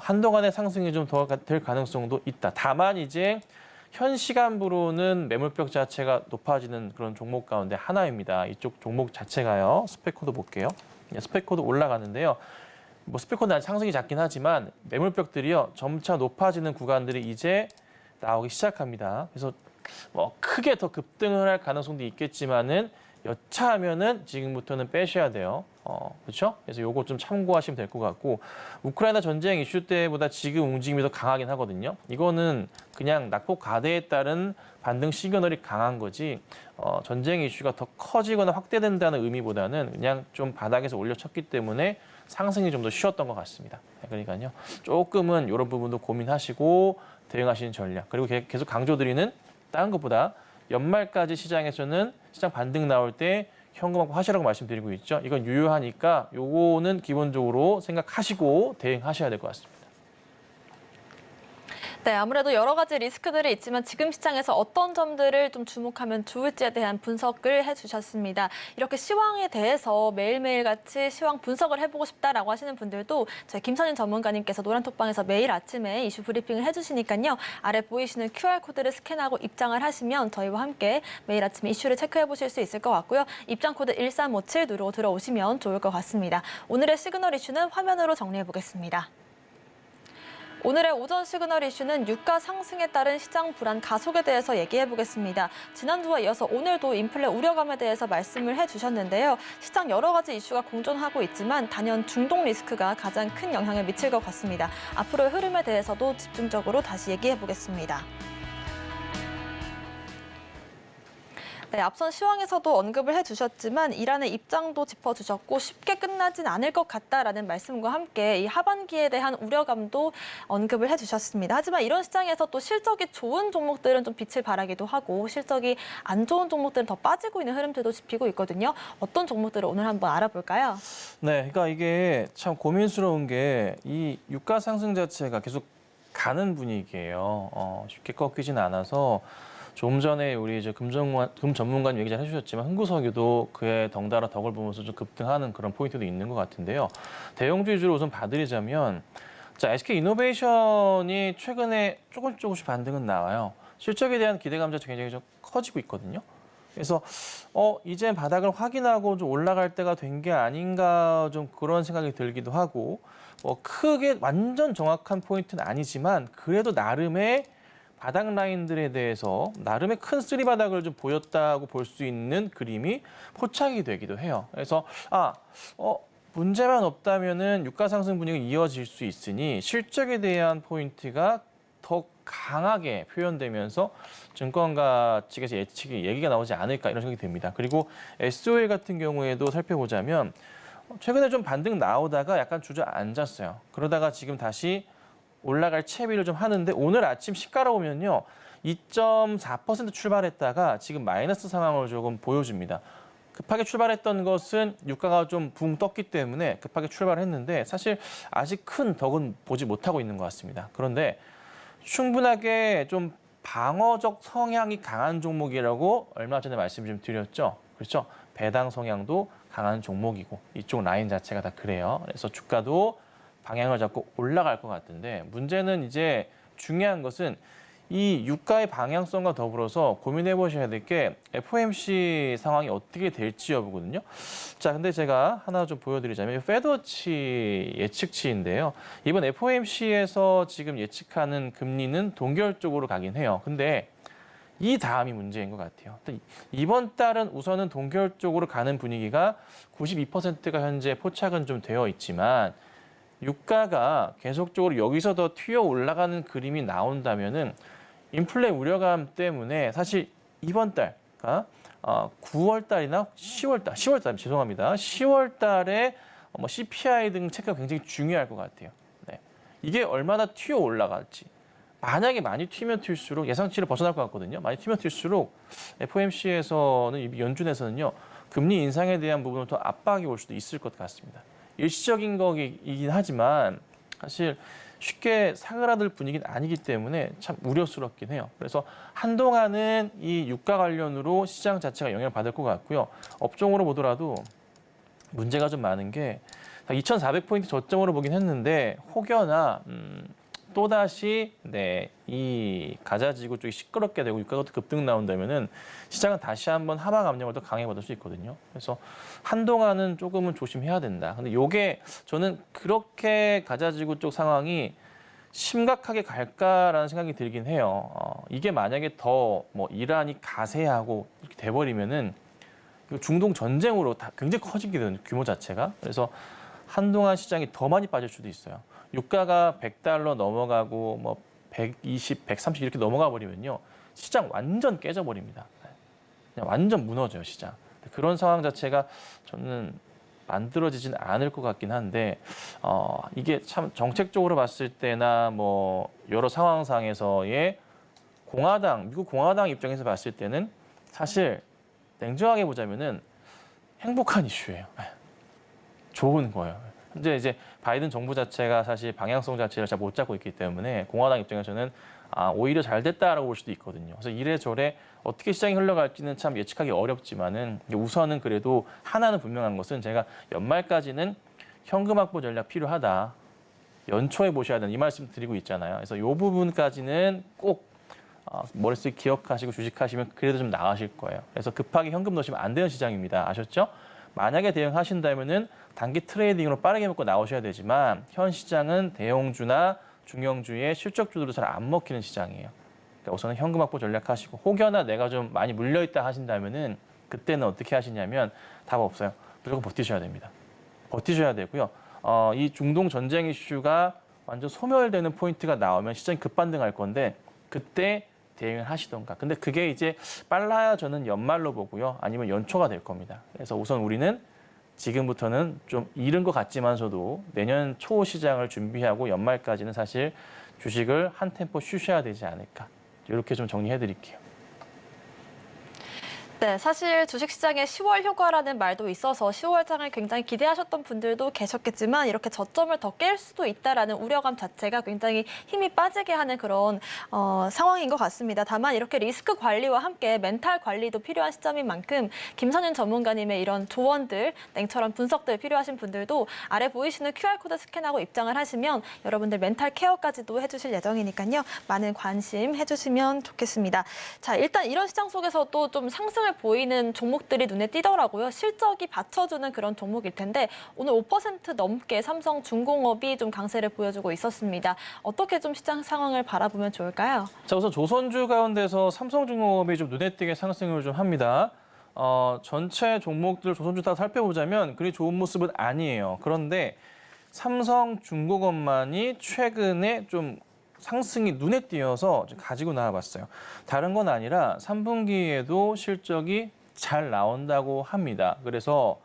한동안의 상승이 좀 더 될 가능성도 있다. 다만 이제 현 시간부로는 매물벽 자체가 높아지는 그런 종목 가운데 하나입니다. 이쪽 종목 자체가요. 스펙코드 볼게요. 스펙코드 올라가는데요. 스펙코드 아직 상승이 작긴 하지만 매물벽들이요. 점차 높아지는 구간들이 이제 나오기 시작합니다. 그래서 크게 더 급등을 할 가능성도 있겠지만은 여차하면은 지금부터는 빼셔야 돼요. 그렇죠? 그래서 요거 좀 참고하시면 될 것 같고 우크라이나 전쟁 이슈 때보다 지금 움직임이 더 강하긴 하거든요. 이거는 그냥 낙폭 과대에 따른 반등 시그널이 강한 거지 전쟁 이슈가 더 커지거나 확대된다는 의미보다는 그냥 좀 바닥에서 올려쳤기 때문에 상승이 좀 더 쉬웠던 것 같습니다. 그러니까요. 조금은 이런 부분도 고민하시고 대응하시는 전략. 그리고 계속 강조드리는 다른 것보다 연말까지 시장에서는 시장 반등 나올 때 현금하고 하시라고 말씀드리고 있죠. 이건 유효하니까 요거는 기본적으로 생각하시고 대응하셔야 될 것 같습니다. 네, 아무래도 여러 가지 리스크들이 있지만 지금 시장에서 어떤 점들을 좀 주목하면 좋을지에 대한 분석을 해주셨습니다. 이렇게 시황에 대해서 매일매일 같이 시황 분석을 해보고 싶다라고 하시는 분들도 저희 김선인 전문가님께서 노란톡방에서 매일 아침에 이슈 브리핑을 해주시니까요. 아래 보이시는 QR코드를 스캔하고 입장을 하시면 저희와 함께 매일 아침에 이슈를 체크해보실 수 있을 것 같고요. 입장코드 1357 누르고 들어오시면 좋을 것 같습니다. 오늘의 시그널 이슈는 화면으로 정리해보겠습니다. 오늘의 오전 시그널 이슈는 유가 상승에 따른 시장 불안 가속에 대해서 얘기해 보겠습니다. 지난주와 이어서 오늘도 인플레 우려감에 대해서 말씀을 해주셨는데요. 시장 여러 가지 이슈가 공존하고 있지만 단연 중동 리스크가 가장 큰 영향을 미칠 것 같습니다. 앞으로의 흐름에 대해서도 집중적으로 다시 얘기해 보겠습니다. 네, 앞선 시황에서도 언급을 해주셨지만 이란의 입장도 짚어주셨고 쉽게 끝나진 않을 것 같다라는 말씀과 함께 이 하반기에 대한 우려감도 언급을 해주셨습니다. 하지만 이런 시장에서 또 실적이 좋은 종목들은 좀 빛을 발하기도 하고 실적이 안 좋은 종목들은 더 빠지고 있는 흐름들도 짚히고 있거든요. 어떤 종목들을 오늘 한번 알아볼까요? 네, 그러니까 이게 참 고민스러운 게 이 유가 상승 자체가 계속 가는 분위기예요. 쉽게 꺾이진 않아서 좀 전에 우리 이제 금 전문가님 얘기 잘 해주셨지만 흥구석유도 그에 덩달아 덕을 보면서 좀 급등하는 그런 포인트도 있는 것 같은데요. 대형주 위주로 우선 봐드리자면 SK 이노베이션이 최근에 조금씩 반등은 나와요. 실적에 대한 기대감 자체 굉장히 좀 커지고 있거든요. 그래서 이제 바닥을 확인하고 좀 올라갈 때가 된 게 아닌가 좀 그런 생각이 들기도 하고 크게 완전 정확한 포인트는 아니지만 그래도 나름의 바닥 라인들에 대해서 나름의 큰 쓰리 바닥을 좀 보였다고 볼 수 있는 그림이 포착이 되기도 해요. 그래서 문제만 없다면은 유가 상승 분위기가 이어질 수 있으니 실적에 대한 포인트가 더 강하게 표현되면서 증권가 측에서 얘기가 나오지 않을까 이런 생각이 듭니다. 그리고 SOL 같은 경우에도 살펴보자면 최근에 좀 반등 나오다가 약간 주저앉았어요. 그러다가 지금 다시 올라갈 채비를 좀 하는데 오늘 아침 시가로 보면요. 2.4% 출발했다가 지금 마이너스 상황을 조금 보여줍니다. 급하게 출발했던 것은 유가가 좀 붕 떴기 때문에 급하게 출발했는데 사실 아직 큰 덕은 보지 못하고 있는 것 같습니다. 그런데 충분하게 좀 방어적 성향이 강한 종목이라고 얼마 전에 말씀 좀 드렸죠. 그렇죠? 배당 성향도 강한 종목이고 이쪽 라인 자체가 다 그래요. 그래서 주가도 방향을 잡고 올라갈 것 같은데 문제는 이제 중요한 것은 이 유가의 방향성과 더불어서 고민해 보셔야 될 게 FOMC 상황이 어떻게 될지 여부거든요. 자, 근데 제가 하나 좀 보여드리자면 페드워치 예측치인데요. 이번 FOMC에서 지금 예측하는 금리는 동결 쪽으로 가긴 해요. 근데 이 다음이 문제인 것 같아요. 이번 달은 우선은 동결 쪽으로 가는 분위기가 92%가 현재 포착은 좀 되어 있지만 유가가 계속적으로 여기서 더 튀어 올라가는 그림이 나온다면은 인플레 우려감 때문에 사실 이번 달, 9월 달이나 10월 달 죄송합니다. 10월 달에 CPI 등 체크가 굉장히 중요할 것 같아요. 네. 이게 얼마나 튀어 올라갈지. 만약에 많이 튀면 튈수록 예상치를 벗어날 것 같거든요. 많이 튀면 튈수록 FOMC에서는 연준에서는요. 금리 인상에 대한 부분을 더 압박이 올 수도 있을 것 같습니다. 일시적인 거이긴 하지만 사실 쉽게 사그라들 분위기는 아니기 때문에 참 우려스럽긴 해요. 그래서 한동안은 이 유가 관련으로 시장 자체가 영향을 받을 것 같고요. 업종으로 보더라도 문제가 좀 많은 게 2,400포인트 저점으로 보긴 했는데 혹여나 또다시 이 가자지구 쪽이 시끄럽게 되고 유가가 급등 나온다면은 시장은 다시 한번 하방 압력을 더 강해받을 수 있거든요. 그래서 한동안은 조금은 조심해야 된다. 근데 이게 저는 그렇게 가자지구 쪽 상황이 심각하게 갈까라는 생각이 들긴 해요. 이게 만약에 더 이란이 가세하고 이렇게 돼버리면은 중동 전쟁으로 다 굉장히 커지게 되는 규모 자체가. 그래서 한동안 시장이 더 많이 빠질 수도 있어요. 유가가 $100 넘어가고 120, 130 이렇게 넘어가 버리면요. 시장 완전 깨져버립니다. 그냥 완전 무너져요, 시장. 그런 상황 자체가 저는 만들어지진 않을 것 같긴 한데 이게 참 정책적으로 봤을 때나 여러 상황상에서의 미국 공화당 입장에서 봤을 때는 사실 냉정하게 보자면은 행복한 이슈예요. 좋은 거예요. 현재 이제 바이든 정부 자체가 사실 방향성 자체를 잘 못 잡고 있기 때문에 공화당 입장에서는 오히려 잘 됐다라고 볼 수도 있거든요. 그래서 이래저래 어떻게 시장이 흘러갈지는 참 예측하기 어렵지만은 우선은 그래도 하나는 분명한 것은 제가 연말까지는 현금 확보 전략 필요하다. 연초에 보셔야 된다. 이 말씀 드리고 있잖아요. 그래서 이 부분까지는 꼭 머릿속에 기억하시고 주식하시면 그래도 좀 나으실 거예요. 그래서 급하게 현금 넣으시면 안 되는 시장입니다. 아셨죠? 만약에 대응하신다면은 단기 트레이딩으로 빠르게 먹고 나오셔야 되지만 현 시장은 대형주나 중형주의 실적주들도 잘 안 먹히는 시장이에요. 그러니까 우선은 현금 확보 전략하시고 혹여나 내가 좀 많이 물려있다 하신다면은 그때는 어떻게 하시냐면 답 없어요. 무조건 버티셔야 됩니다. 버티셔야 되고요. 이 중동 전쟁 이슈가 완전 소멸되는 포인트가 나오면 시장이 급반등할 건데 그때 대응을 하시던가. 근데 그게 이제 빨라야 저는 연말로 보고요. 아니면 연초가 될 겁니다. 그래서 우선 우리는 지금부터는 좀 이른 것 같지만서도 내년 초 시장을 준비하고 연말까지는 사실 주식을 한 템포 쉬셔야 되지 않을까. 이렇게 좀 정리해 드릴게요. 네, 사실 주식시장에 10월 효과라는 말도 있어서 10월장을 굉장히 기대하셨던 분들도 계셨겠지만 이렇게 저점을 더 깰 수도 있다라는 우려감 자체가 굉장히 힘이 빠지게 하는 그런 상황인 것 같습니다. 다만 이렇게 리스크 관리와 함께 멘탈 관리도 필요한 시점인 만큼 김선윤 전문가님의 이런 조언들, 냉철한 분석들 필요하신 분들도 아래 보이시는 QR코드 스캔하고 입장을 하시면 여러분들 멘탈 케어까지도 해주실 예정이니까요. 많은 관심 해주시면 좋겠습니다. 자, 일단 이런 시장 속에서도 좀 상승을 흐름을 보이는 종목들이 눈에 띄더라고요. 실적이 받쳐주는 그런 종목일 텐데 오늘 5% 넘게 삼성중공업이 좀 강세를 보여주고 있었습니다. 어떻게 좀 시장 상황을 바라보면 좋을까요? 자, 우선 조선주 가운데서 삼성중공업이 좀 눈에 띄게 상승을 좀 합니다. 전체 종목들 조선주 다 살펴보자면 그리 좋은 모습은 아니에요. 그런데 삼성중공업만이 최근에 좀 상승이 눈에 띄어서 가지고 나와봤어요. 다른 건 아니라 3분기에도 실적이 잘 나온다고 합니다. 그래서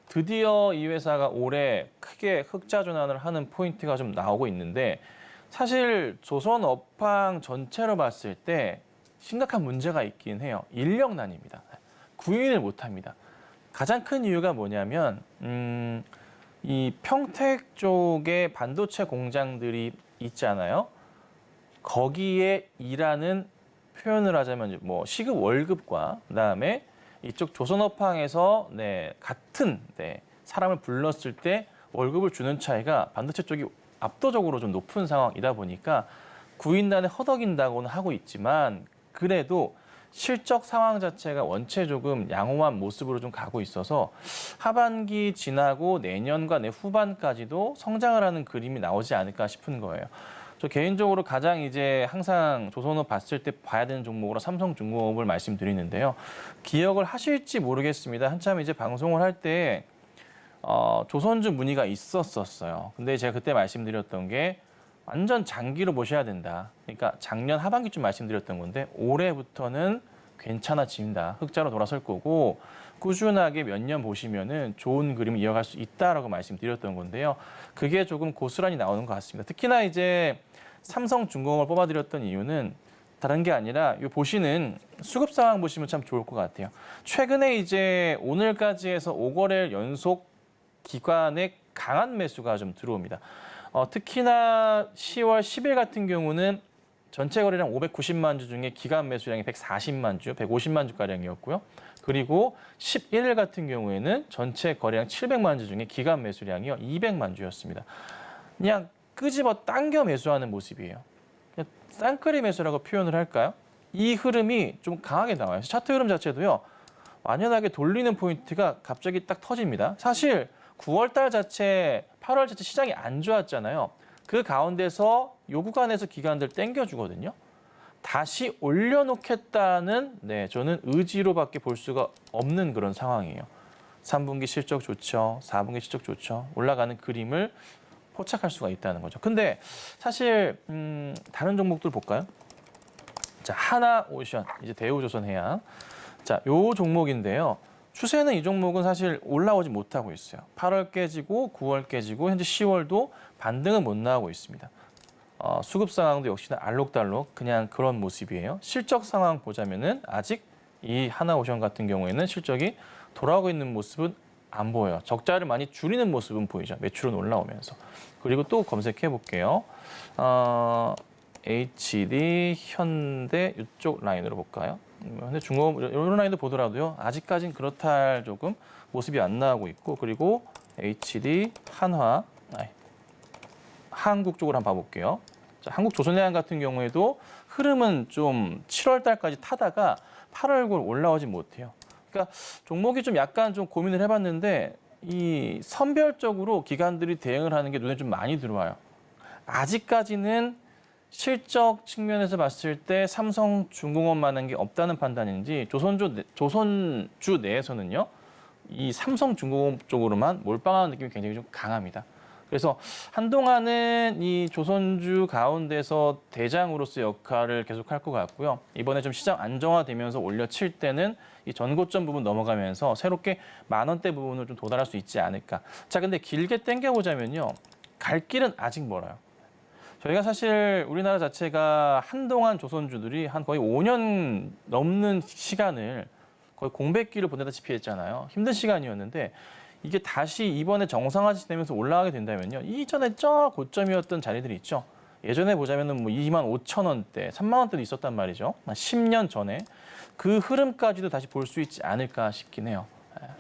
드디어 이 회사가 올해 크게 흑자 전환을 하는 포인트가 좀 나오고 있는데 사실 조선업황 전체로 봤을 때 심각한 문제가 있긴 해요. 인력난입니다. 구인을 못합니다. 가장 큰 이유가 뭐냐면 이 평택 쪽에 반도체 공장들이 있잖아요. 거기에 일하는 표현을 하자면 뭐 시급 월급과 그다음에 이쪽 조선업황에서 같은 사람을 불렀을 때 월급을 주는 차이가 반도체 쪽이 압도적으로 좀 높은 상황이다 보니까 구인단에 허덕인다고는 하고 있지만 그래도 실적 상황 자체가 원체 조금 양호한 모습으로 좀 가고 있어서 하반기 지나고 내년과 내후반까지도 성장을 하는 그림이 나오지 않을까 싶은 거예요. 저 개인적으로 가장 이제 항상 조선업 봤을 때 봐야 되는 종목으로 삼성중공업을 말씀드리는데요. 기억을 하실지 모르겠습니다. 한참 이제 방송을 할 때 조선주 문의가 있었어요. 근데 제가 그때 말씀드렸던 게 완전 장기로 보셔야 된다. 그러니까 작년 하반기쯤 말씀드렸던 건데 올해부터는 괜찮아진다. 흑자로 돌아설 거고 꾸준하게 몇 년 보시면은 좋은 그림을 이어갈 수 있다라고 말씀드렸던 건데요. 그게 조금 고스란히 나오는 것 같습니다. 특히나 이제 삼성중공업을 뽑아드렸던 이유는 다른 게 아니라 이 보시는 수급 상황 보시면 참 좋을 것 같아요. 최근에 이제 오늘까지 해서 5거래일 연속 기관의 강한 매수가 좀 들어옵니다. 특히나 10월 10일 같은 경우는 전체 거래량 590만 주 중에 기관 매수량이 140만 주, 150만 주가량이었고요. 그리고 11일 같은 경우에는 전체 거래량 700만 주 중에 기관 매수량이요 200만 주였습니다. 그냥 끄집어 당겨 매수하는 모습이에요. 그냥 쌍끌이 매수라고 표현을 할까요? 이 흐름이 좀 강하게 나와요. 차트 흐름 자체도요. 완연하게 돌리는 포인트가 갑자기 딱 터집니다. 사실 9월 달 자체, 8월 자체 시장이 안 좋았잖아요. 그 가운데서 요 구간에서 기관들 땡겨주거든요. 다시 올려놓겠다는 저는 의지로밖에 볼 수가 없는 그런 상황이에요. 3분기 실적 좋죠. 4분기 실적 좋죠. 올라가는 그림을 포착할 수가 있다는 거죠. 근데 사실 다른 종목들 볼까요? 자, 하나오션, 이제 대우조선해양. 자, 요 종목인데요. 추세는 이 종목은 사실 올라오지 못하고 있어요. 8월 깨지고 9월 깨지고 현재 10월도 반등은 못 나오고 있습니다. 수급 상황도 역시나 알록달록 그냥 그런 모습이에요. 실적 상황 보자면은 아직 이 하나오션 같은 경우에는 실적이 돌아오고 있는 모습은 안 보여요. 적자를 많이 줄이는 모습은 보이죠. 매출은 올라오면서. 그리고 또 검색해 볼게요. HD, 현대 이쪽 라인으로 볼까요? 근데 중공업 이런 라인도 보더라도요. 아직까지는 그렇다 할 조금 모습이 안 나오고 있고 그리고 HD, 한화, 한국 쪽으로 한번 봐볼게요. 자, 한국조선해양 같은 경우에도 흐름은 좀 7월 달까지 타다가 8월 고 올라오지 못해요. 그러니까 종목이 좀 약간 좀 고민을 해봤는데 이 선별적으로 기관들이 대응을 하는 게 눈에 좀 많이 들어와요. 아직까지는 실적 측면에서 봤을 때 삼성중공업만한 게 없다는 판단인지 조선주 내에서는요. 이 삼성중공업 쪽으로만 몰빵하는 느낌이 굉장히 좀 강합니다. 그래서 한동안은 이 조선주 가운데서 대장으로서 역할을 계속할 것 같고요. 이번에 좀 시장 안정화되면서 올려칠 때는 이 전고점 부분 넘어가면서 새롭게 10,000원대 부분을 좀 도달할 수 있지 않을까. 자, 근데 길게 당겨보자면요. 갈 길은 아직 멀어요. 저희가 사실 우리나라 자체가 한동안 조선주들이 한 거의 5년 넘는 시간을 거의 공백기를 보내다시피 했잖아요. 힘든 시간이었는데 이게 다시 이번에 정상화되면서 올라가게 된다면요. 이전에 저 고점이었던 자리들이 있죠. 예전에 보자면은 뭐 25,000원대, 30,000원대도 있었단 말이죠. 10년 전에 그 흐름까지도 다시 볼 수 있지 않을까 싶긴 해요.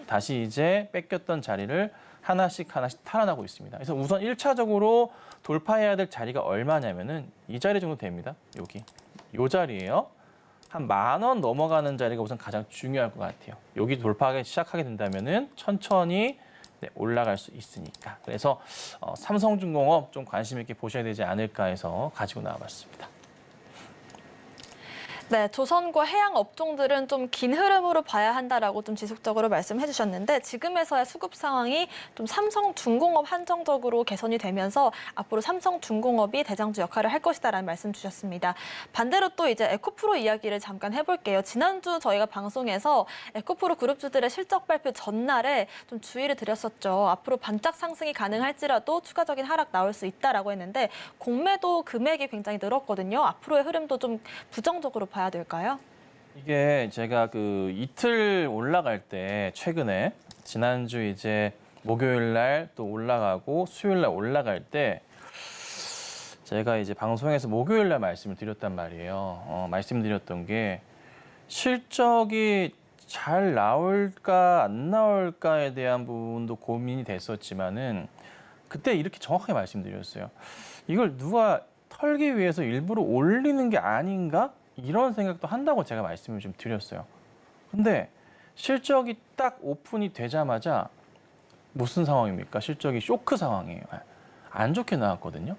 다시 이제 뺏겼던 자리를 하나씩 탈환하고 있습니다. 그래서 우선 1차적으로 돌파해야 될 자리가 얼마냐면은 이 자리 정도 됩니다. 여기. 이 자리예요. 한 10,000원 넘어가는 자리가 우선 가장 중요할 것 같아요. 여기 돌파하기 시작하게 된다면은 천천히 올라갈 수 있으니까. 그래서 삼성중공업 좀 관심 있게 보셔야 되지 않을까 해서 가지고 나와봤습니다. 네, 조선과 해양 업종들은 좀 긴 흐름으로 봐야 한다라고 좀 지속적으로 말씀해 주셨는데 지금에서의 수급 상황이 좀 삼성중공업 한정적으로 개선이 되면서 앞으로 삼성중공업이 대장주 역할을 할 것이다라는 말씀 주셨습니다. 반대로 또 이제 에코프로 이야기를 잠깐 해볼게요. 지난주 저희가 방송에서 에코프로 그룹주들의 실적 발표 전날에 좀 주의를 드렸었죠. 앞으로 반짝 상승이 가능할지라도 추가적인 하락 나올 수 있다라고 했는데 공매도 금액이 굉장히 늘었거든요. 앞으로의 흐름도 좀 부정적으로 봐야 될까요? 이게 제가 그 이틀 올라갈 때 최근에 지난주 이제 목요일 날 또 올라가고 수요일 날 올라갈 때 제가 이제 방송에서 목요일 날 말씀을 드렸단 말이에요. 말씀드렸던 게 실적이 잘 나올까 안 나올까에 대한 부분도 고민이 됐었지만은 그때 이렇게 정확하게 말씀드렸어요. 이걸 누가 털기 위해서 일부러 올리는 게 아닌가? 이런 생각도 한다고 제가 말씀을 좀 드렸어요. 근데 실적이 딱 오픈이 되자마자 무슨 상황입니까? 실적이 쇼크 상황이에요. 안 좋게 나왔거든요.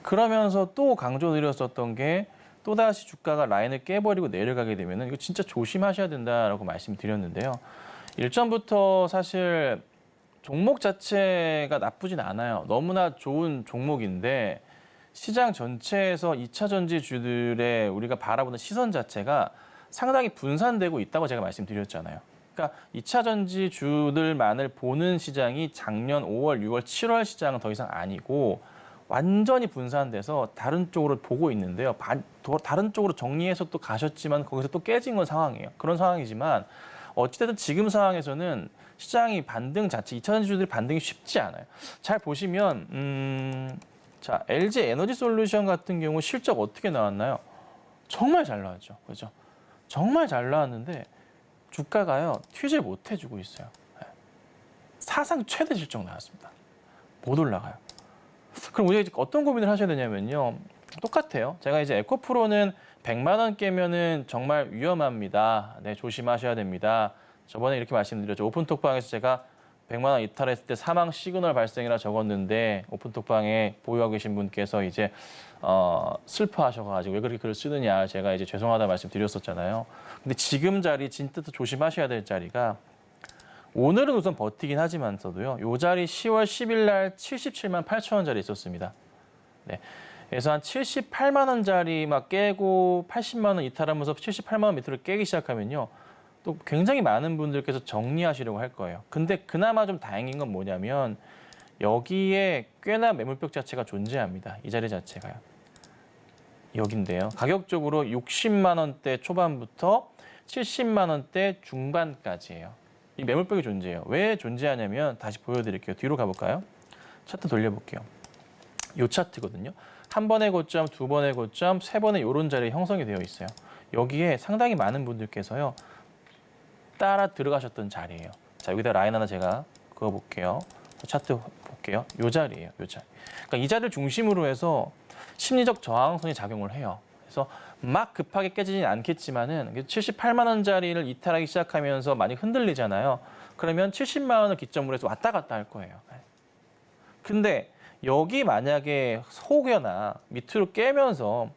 그러면서 또 강조드렸었던 게 또다시 주가가 라인을 깨버리고 내려가게 되면 이거 진짜 조심하셔야 된다라고 말씀드렸는데요. 일전부터 사실 종목 자체가 나쁘진 않아요. 너무나 좋은 종목인데 시장 전체에서 2차 전지주들의 우리가 바라보는 시선 자체가 상당히 분산되고 있다고 제가 말씀드렸잖아요. 그러니까 2차 전지주들만을 보는 시장이 작년 5월, 6월, 7월 시장은 더 이상 아니고 완전히 분산돼서 다른 쪽으로 보고 있는데요. 다른 쪽으로 정리해서 또 가셨지만 거기서 또 깨진 건 상황이에요. 그런 상황이지만 어찌됐든 지금 상황에서는 시장이 반등 자체, 2차 전지주들이 반등이 쉽지 않아요. 잘 보시면 자, LG 에너지 솔루션 같은 경우 실적 어떻게 나왔나요? 정말 잘 나왔죠. 그렇죠? 정말 잘 나왔는데 주가가요. 튀질 못 해주고 있어요. 사상 최대 실적 나왔습니다. 못 올라가요. 그럼 우리가 이제 어떤 고민을 하셔야 되냐면요. 똑같아요. 제가 이제 에코프로는 100만 원 깨면은 정말 위험합니다. 네, 조심하셔야 됩니다. 저번에 이렇게 말씀드렸죠. 오픈톡방에서 제가 100만 원 이탈했을 때 사망 시그널 발생이라 적었는데 오픈톡방에 보유하고 계신 분께서 이제 슬퍼하셔가지고 왜 그렇게 글을 쓰느냐 제가 이제 죄송하다 말씀드렸었잖아요. 근데 지금 자리 진짜 조심하셔야 될 자리가 오늘은 우선 버티긴 하지만서도요. 요 자리 10월 10일 날 77만 8천 원짜리 있었습니다. 네. 그래서 한 78만 원짜리 막 깨고 80만 원 이탈하면서 78만 원 밑으로 깨기 시작하면요. 또 굉장히 많은 분들께서 정리하시려고 할 거예요. 근데 그나마 좀 다행인 건 뭐냐면 여기에 꽤나 매물벽 자체가 존재합니다. 이 자리 자체가요. 여긴데요. 가격적으로 60만 원대 초반부터 70만 원대 중반까지예요. 이 매물벽이 존재해요. 왜 존재하냐면 다시 보여드릴게요. 뒤로 가볼까요? 차트 돌려볼게요. 이 차트거든요. 한 번의 고점, 두 번의 고점, 세 번의 이런 자리에 형성이 되어 있어요. 여기에 상당히 많은 분들께서요. 따라 들어가셨던 자리예요. 자, 여기다 라인 하나 제가 그어볼게요. 차트 볼게요. 이 자리예요. 이 자리. 그러니까 이 자리를 중심으로 해서 심리적 저항선이 작용을 해요. 그래서 막 급하게 깨지진 않겠지만은 78만 원짜리를 이탈하기 시작하면서 많이 흔들리잖아요. 그러면 70만 원을 기점으로 해서 왔다 갔다 할 거예요. 근데 여기 만약에 혹여나 밑으로 깨면서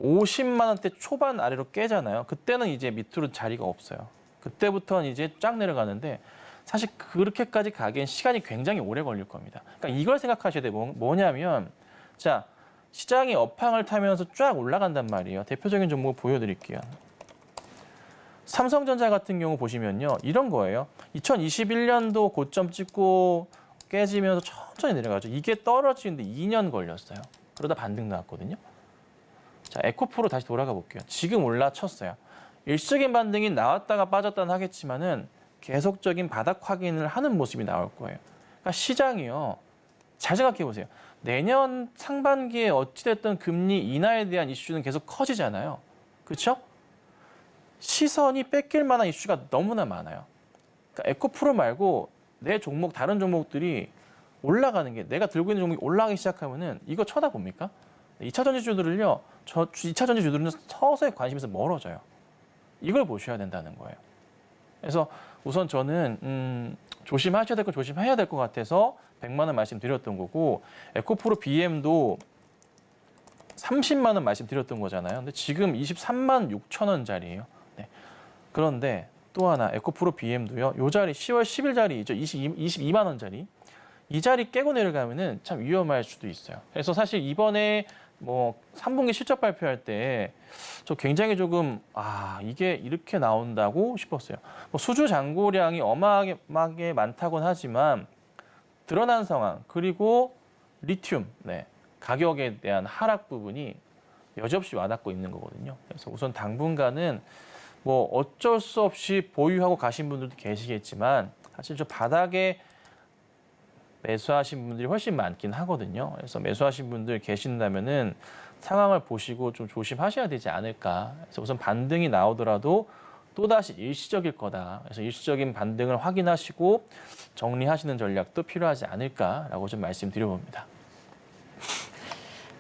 50만 원대 초반 아래로 깨잖아요. 그때는 이제 밑으로 자리가 없어요. 그때부터는 이제 쫙 내려가는데 사실 그렇게까지 가기엔 시간이 굉장히 오래 걸릴 겁니다. 그러니까 이걸 생각하셔야 돼요. 뭐냐면 자 시장이 업황을 타면서 쫙 올라간단 말이에요. 대표적인 종목을 보여드릴게요. 삼성전자 같은 경우 보시면요. 이런 거예요. 2021년도 고점 찍고 깨지면서 천천히 내려가죠. 이게 떨어지는데 2년 걸렸어요. 그러다 반등 나왔거든요. 자, 에코프로 다시 돌아가 볼게요. 지금 올라쳤어요. 일시적인 반등이 나왔다가 빠졌다는 하겠지만은 계속적인 바닥 확인을 하는 모습이 나올 거예요. 그러니까 시장이요. 잘 생각해 보세요. 내년 상반기에 어찌됐든 금리 인하에 대한 이슈는 계속 커지잖아요. 그렇죠? 시선이 뺏길 만한 이슈가 너무나 많아요. 그러니까 에코프로 말고 내 종목, 다른 종목들이 올라가는 게 내가 들고 있는 종목이 올라가기 시작하면은 이거 쳐다봅니까? 2차 전지주들은요, 2차 전지주들은 서서히 관심에서 멀어져요. 이걸 보셔야 된다는 거예요. 그래서 우선 저는 조심하셔야 될 거 조심해야 될 것 같아서 100만 원 말씀드렸던 거고, 에코프로 BM도 30만 원 말씀드렸던 거잖아요. 근데 지금 23만 6천 원짜리예요. 네. 그런데 또 하나 에코프로 BM도요. 요 자리 10월 10일 자리죠. 22만 원짜리. 이 자리 깨고 내려가면은 참 위험할 수도 있어요. 그래서 사실 이번에 뭐 3분기 실적 발표할 때 저 굉장히 조금 이게 이렇게 나온다고 싶었어요. 뭐 수주 잔고량이 어마어마하게 많다곤 하지만 드러난 상황 그리고 리튬 가격에 대한 하락 부분이 여지없이 와닿고 있는 거거든요. 그래서 우선 당분간은 뭐 어쩔 수 없이 보유하고 가신 분들도 계시겠지만 사실 저 바닥에 매수하신 분들이 훨씬 많긴 하거든요. 그래서 매수하신 분들 계신다면은 상황을 보시고 좀 조심하셔야 되지 않을까. 그래서 우선 반등이 나오더라도 또다시 일시적일 거다. 그래서 일시적인 반등을 확인하시고 정리하시는 전략도 필요하지 않을까라고 좀 말씀드려봅니다.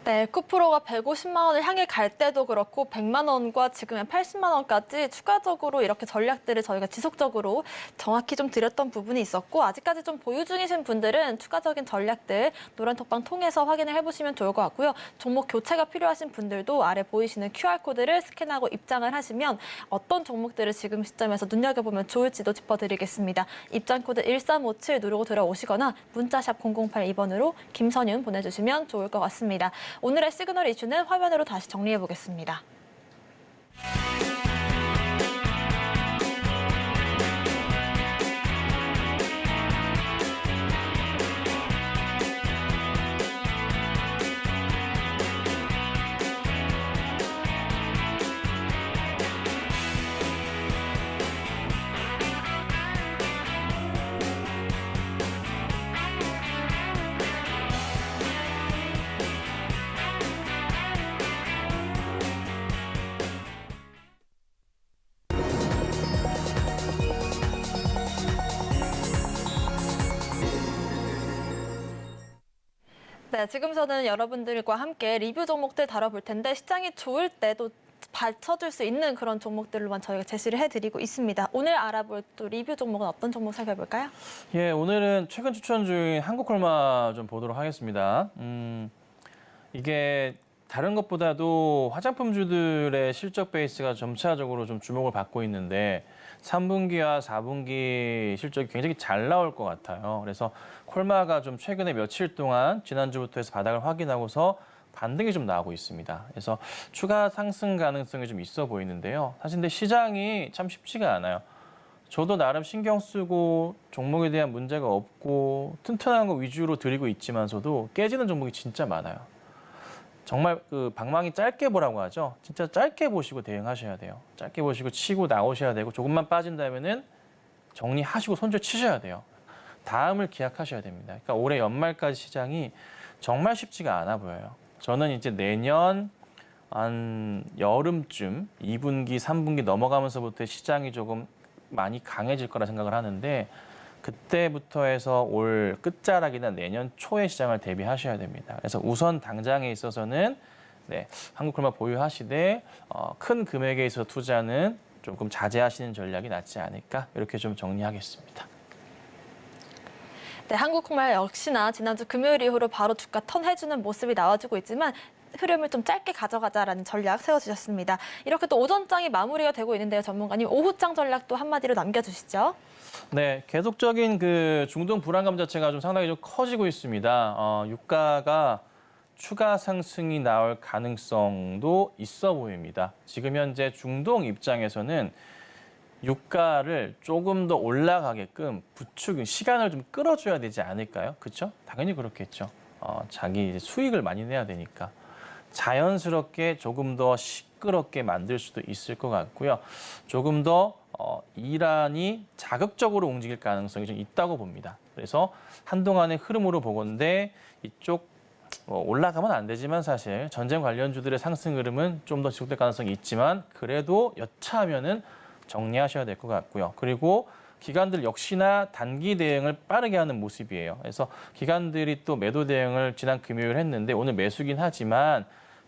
네, 에코프로가 150만 원을 향해 갈 때도 그렇고 100만 원과 지금의 80만 원까지 추가적으로 이렇게 전략들을 저희가 지속적으로 정확히 좀 드렸던 부분이 있었고 아직까지 좀 보유 중이신 분들은 추가적인 전략들 노란톡방 통해서 확인을 해보시면 좋을 것 같고요. 종목 교체가 필요하신 분들도 아래 보이시는 QR코드를 스캔하고 입장을 하시면 어떤 종목들을 지금 시점에서 눈여겨보면 좋을지도 짚어드리겠습니다. 입장코드 1357 누르고 들어오시거나 문자샵 0082번으로 김선윤 보내주시면 좋을 것 같습니다. 오늘의 시그널 이슈는 화면으로 다시 정리해 보겠습니다. 네, 지금 저는 여러분들과 함께 리뷰 종목들 다뤄볼 텐데 시장이 좋을 때도 받쳐줄 수 있는 그런 종목들로만 저희가 제시를 해드리고 있습니다. 오늘 알아볼 또 리뷰 종목은 어떤 종목 살펴볼까요? 예, 오늘은 최근 추천 중인 한국콜마 좀 보도록 하겠습니다. 이게 다른 것보다도 화장품주들의 실적 베이스가 점차적으로 좀 주목을 받고 있는데 3분기와 4분기 실적이 굉장히 잘 나올 것 같아요. 그래서 콜마가 좀 최근에 며칠 동안 지난주부터 해서 바닥을 확인하고서 반등이 좀 나오고 있습니다. 그래서 추가 상승 가능성이 좀 있어 보이는데요. 사실 근데 시장이 참 쉽지가 않아요. 저도 나름 신경 쓰고 종목에 대한 문제가 없고 튼튼한 거 위주로 드리고 있지만서도 깨지는 종목이 진짜 많아요. 정말 그 방망이 짧게 보라고 하죠. 진짜 짧게 보시고 대응하셔야 돼요. 짧게 보시고 치고 나오셔야 되고 조금만 빠진다면은 정리하시고 손절 치셔야 돼요. 다음을 기약하셔야 됩니다. 그러니까 올해 연말까지 시장이 정말 쉽지가 않아 보여요. 저는 이제 내년 한 여름쯤 2분기, 3분기 넘어가면서부터 시장이 조금 많이 강해질 거라 생각을 하는데 그때부터 해서 올 끝자락이나 내년 초에 시장을 대비하셔야 됩니다. 그래서 우선 당장에 있어서는 한국콜마 보유하시되 큰 금액에 있어서 투자는 조금 자제하시는 전략이 낫지 않을까 이렇게 좀 정리하겠습니다. 네, 한국콜마 역시나 지난주 금요일 이후로 바로 주가 턴해주는 모습이 나와주고 있지만 흐름을 좀 짧게 가져가자라는 전략 세워주셨습니다. 이렇게 또 오전장이 마무리가 되고 있는데요, 전문가님. 오후장 전략도 한마디로 남겨주시죠. 네, 계속적인 그 중동 불안감 자체가 좀 상당히 좀 커지고 있습니다. 유가가 추가 상승이 나올 가능성도 있어 보입니다. 지금 현재 중동 입장에서는 유가를 조금 더 올라가게끔 시간을 좀 끌어줘야 되지 않을까요? 그렇죠? 당연히 그렇겠죠. 자기 이제 수익을 많이 내야 되니까. 자연스럽게 조금 더 시끄럽게 만들 수도 있을 것 같고요. 조금 더 이란이 자극적으로 움직일 가능성이 좀 있다고 봅니다. 그래서 한동안의 흐름으로 보건대 이쪽 올라가면 안 되지만 사실 전쟁 관련주들의 상승 흐름은 좀 더 지속될 가능성이 있지만 그래도 여차하면은 정리하셔야 될 것 같고요. 그리고 기관들 역시나 단기 대응을 빠르게 하는 모습이에요. 그래서 기관들이 또 매도 대응을 지난 금요일 했는데 오늘 매수긴 하지만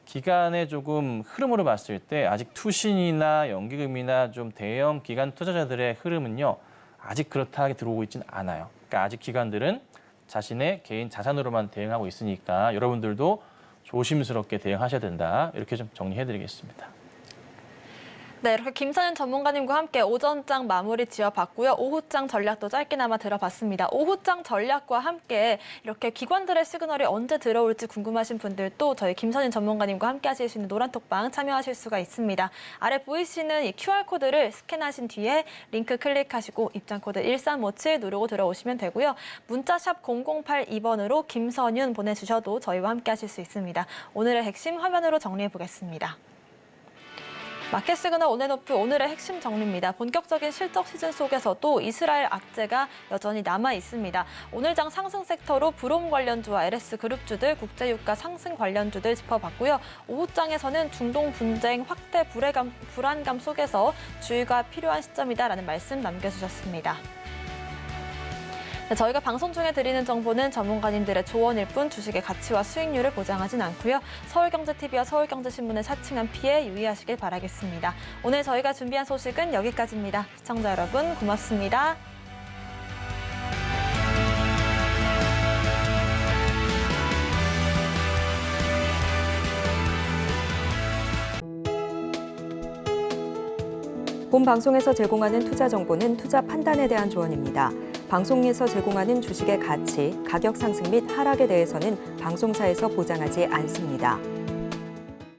기간의 조금 흐름으로 봤을 때 아직 투신이나 연기금이나 좀 대형 기관 투자자들의 흐름은요. 아직 그렇다하게 들어오고 있지는 않아요. 그러니까 아직 기관들은 자신의 개인 자산으로만 대응하고 있으니까 여러분들도 조심스럽게 대응하셔야 된다. 이렇게 좀 정리해드리겠습니다. 네, 이렇게 김선현 전문가님과 함께 오전장 마무리 지어봤고요. 오후장 전략도 짧게나마 들어봤습니다. 오후장 전략과 함께 이렇게 기관들의 시그널이 언제 들어올지 궁금하신 분들도 저희 김선현 전문가님과 함께 하실 수 있는 노란톡방 참여하실 수가 있습니다. 아래 보이시는 이 QR코드를 스캔하신 뒤에 링크 클릭하시고 입장코드 1357 누르고 들어오시면 되고요. 문자샵 0082번으로 김선윤 보내주셔도 저희와 함께 하실 수 있습니다. 오늘의 핵심 화면으로 정리해보겠습니다. 마켓 시그널 온앤오프 오늘의 핵심 정리입니다. 본격적인 실적 시즌 속에서도 이스라엘 악재가 여전히 남아 있습니다. 오늘장 상승 섹터로 브롬 관련주와 LS 그룹주들, 국제유가 상승 관련주들 짚어봤고요. 오후장에서는 중동 분쟁 확대 불안감 속에서 주의가 필요한 시점이다라는 말씀 남겨주셨습니다. 네, 저희가 방송 중에 드리는 정보는 전문가님들의 조언일 뿐 주식의 가치와 수익률을 보장하진 않고요. 서울경제TV와 서울경제신문의 사칭한 피해 유의하시길 바라겠습니다. 오늘 저희가 준비한 소식은 여기까지입니다. 시청자 여러분 고맙습니다. 본 방송에서 제공하는 투자 정보는 투자 판단에 대한 조언입니다. 방송에서 제공하는 주식의 가치, 가격 상승 및 하락에 대해서는 방송사에서 보장하지 않습니다.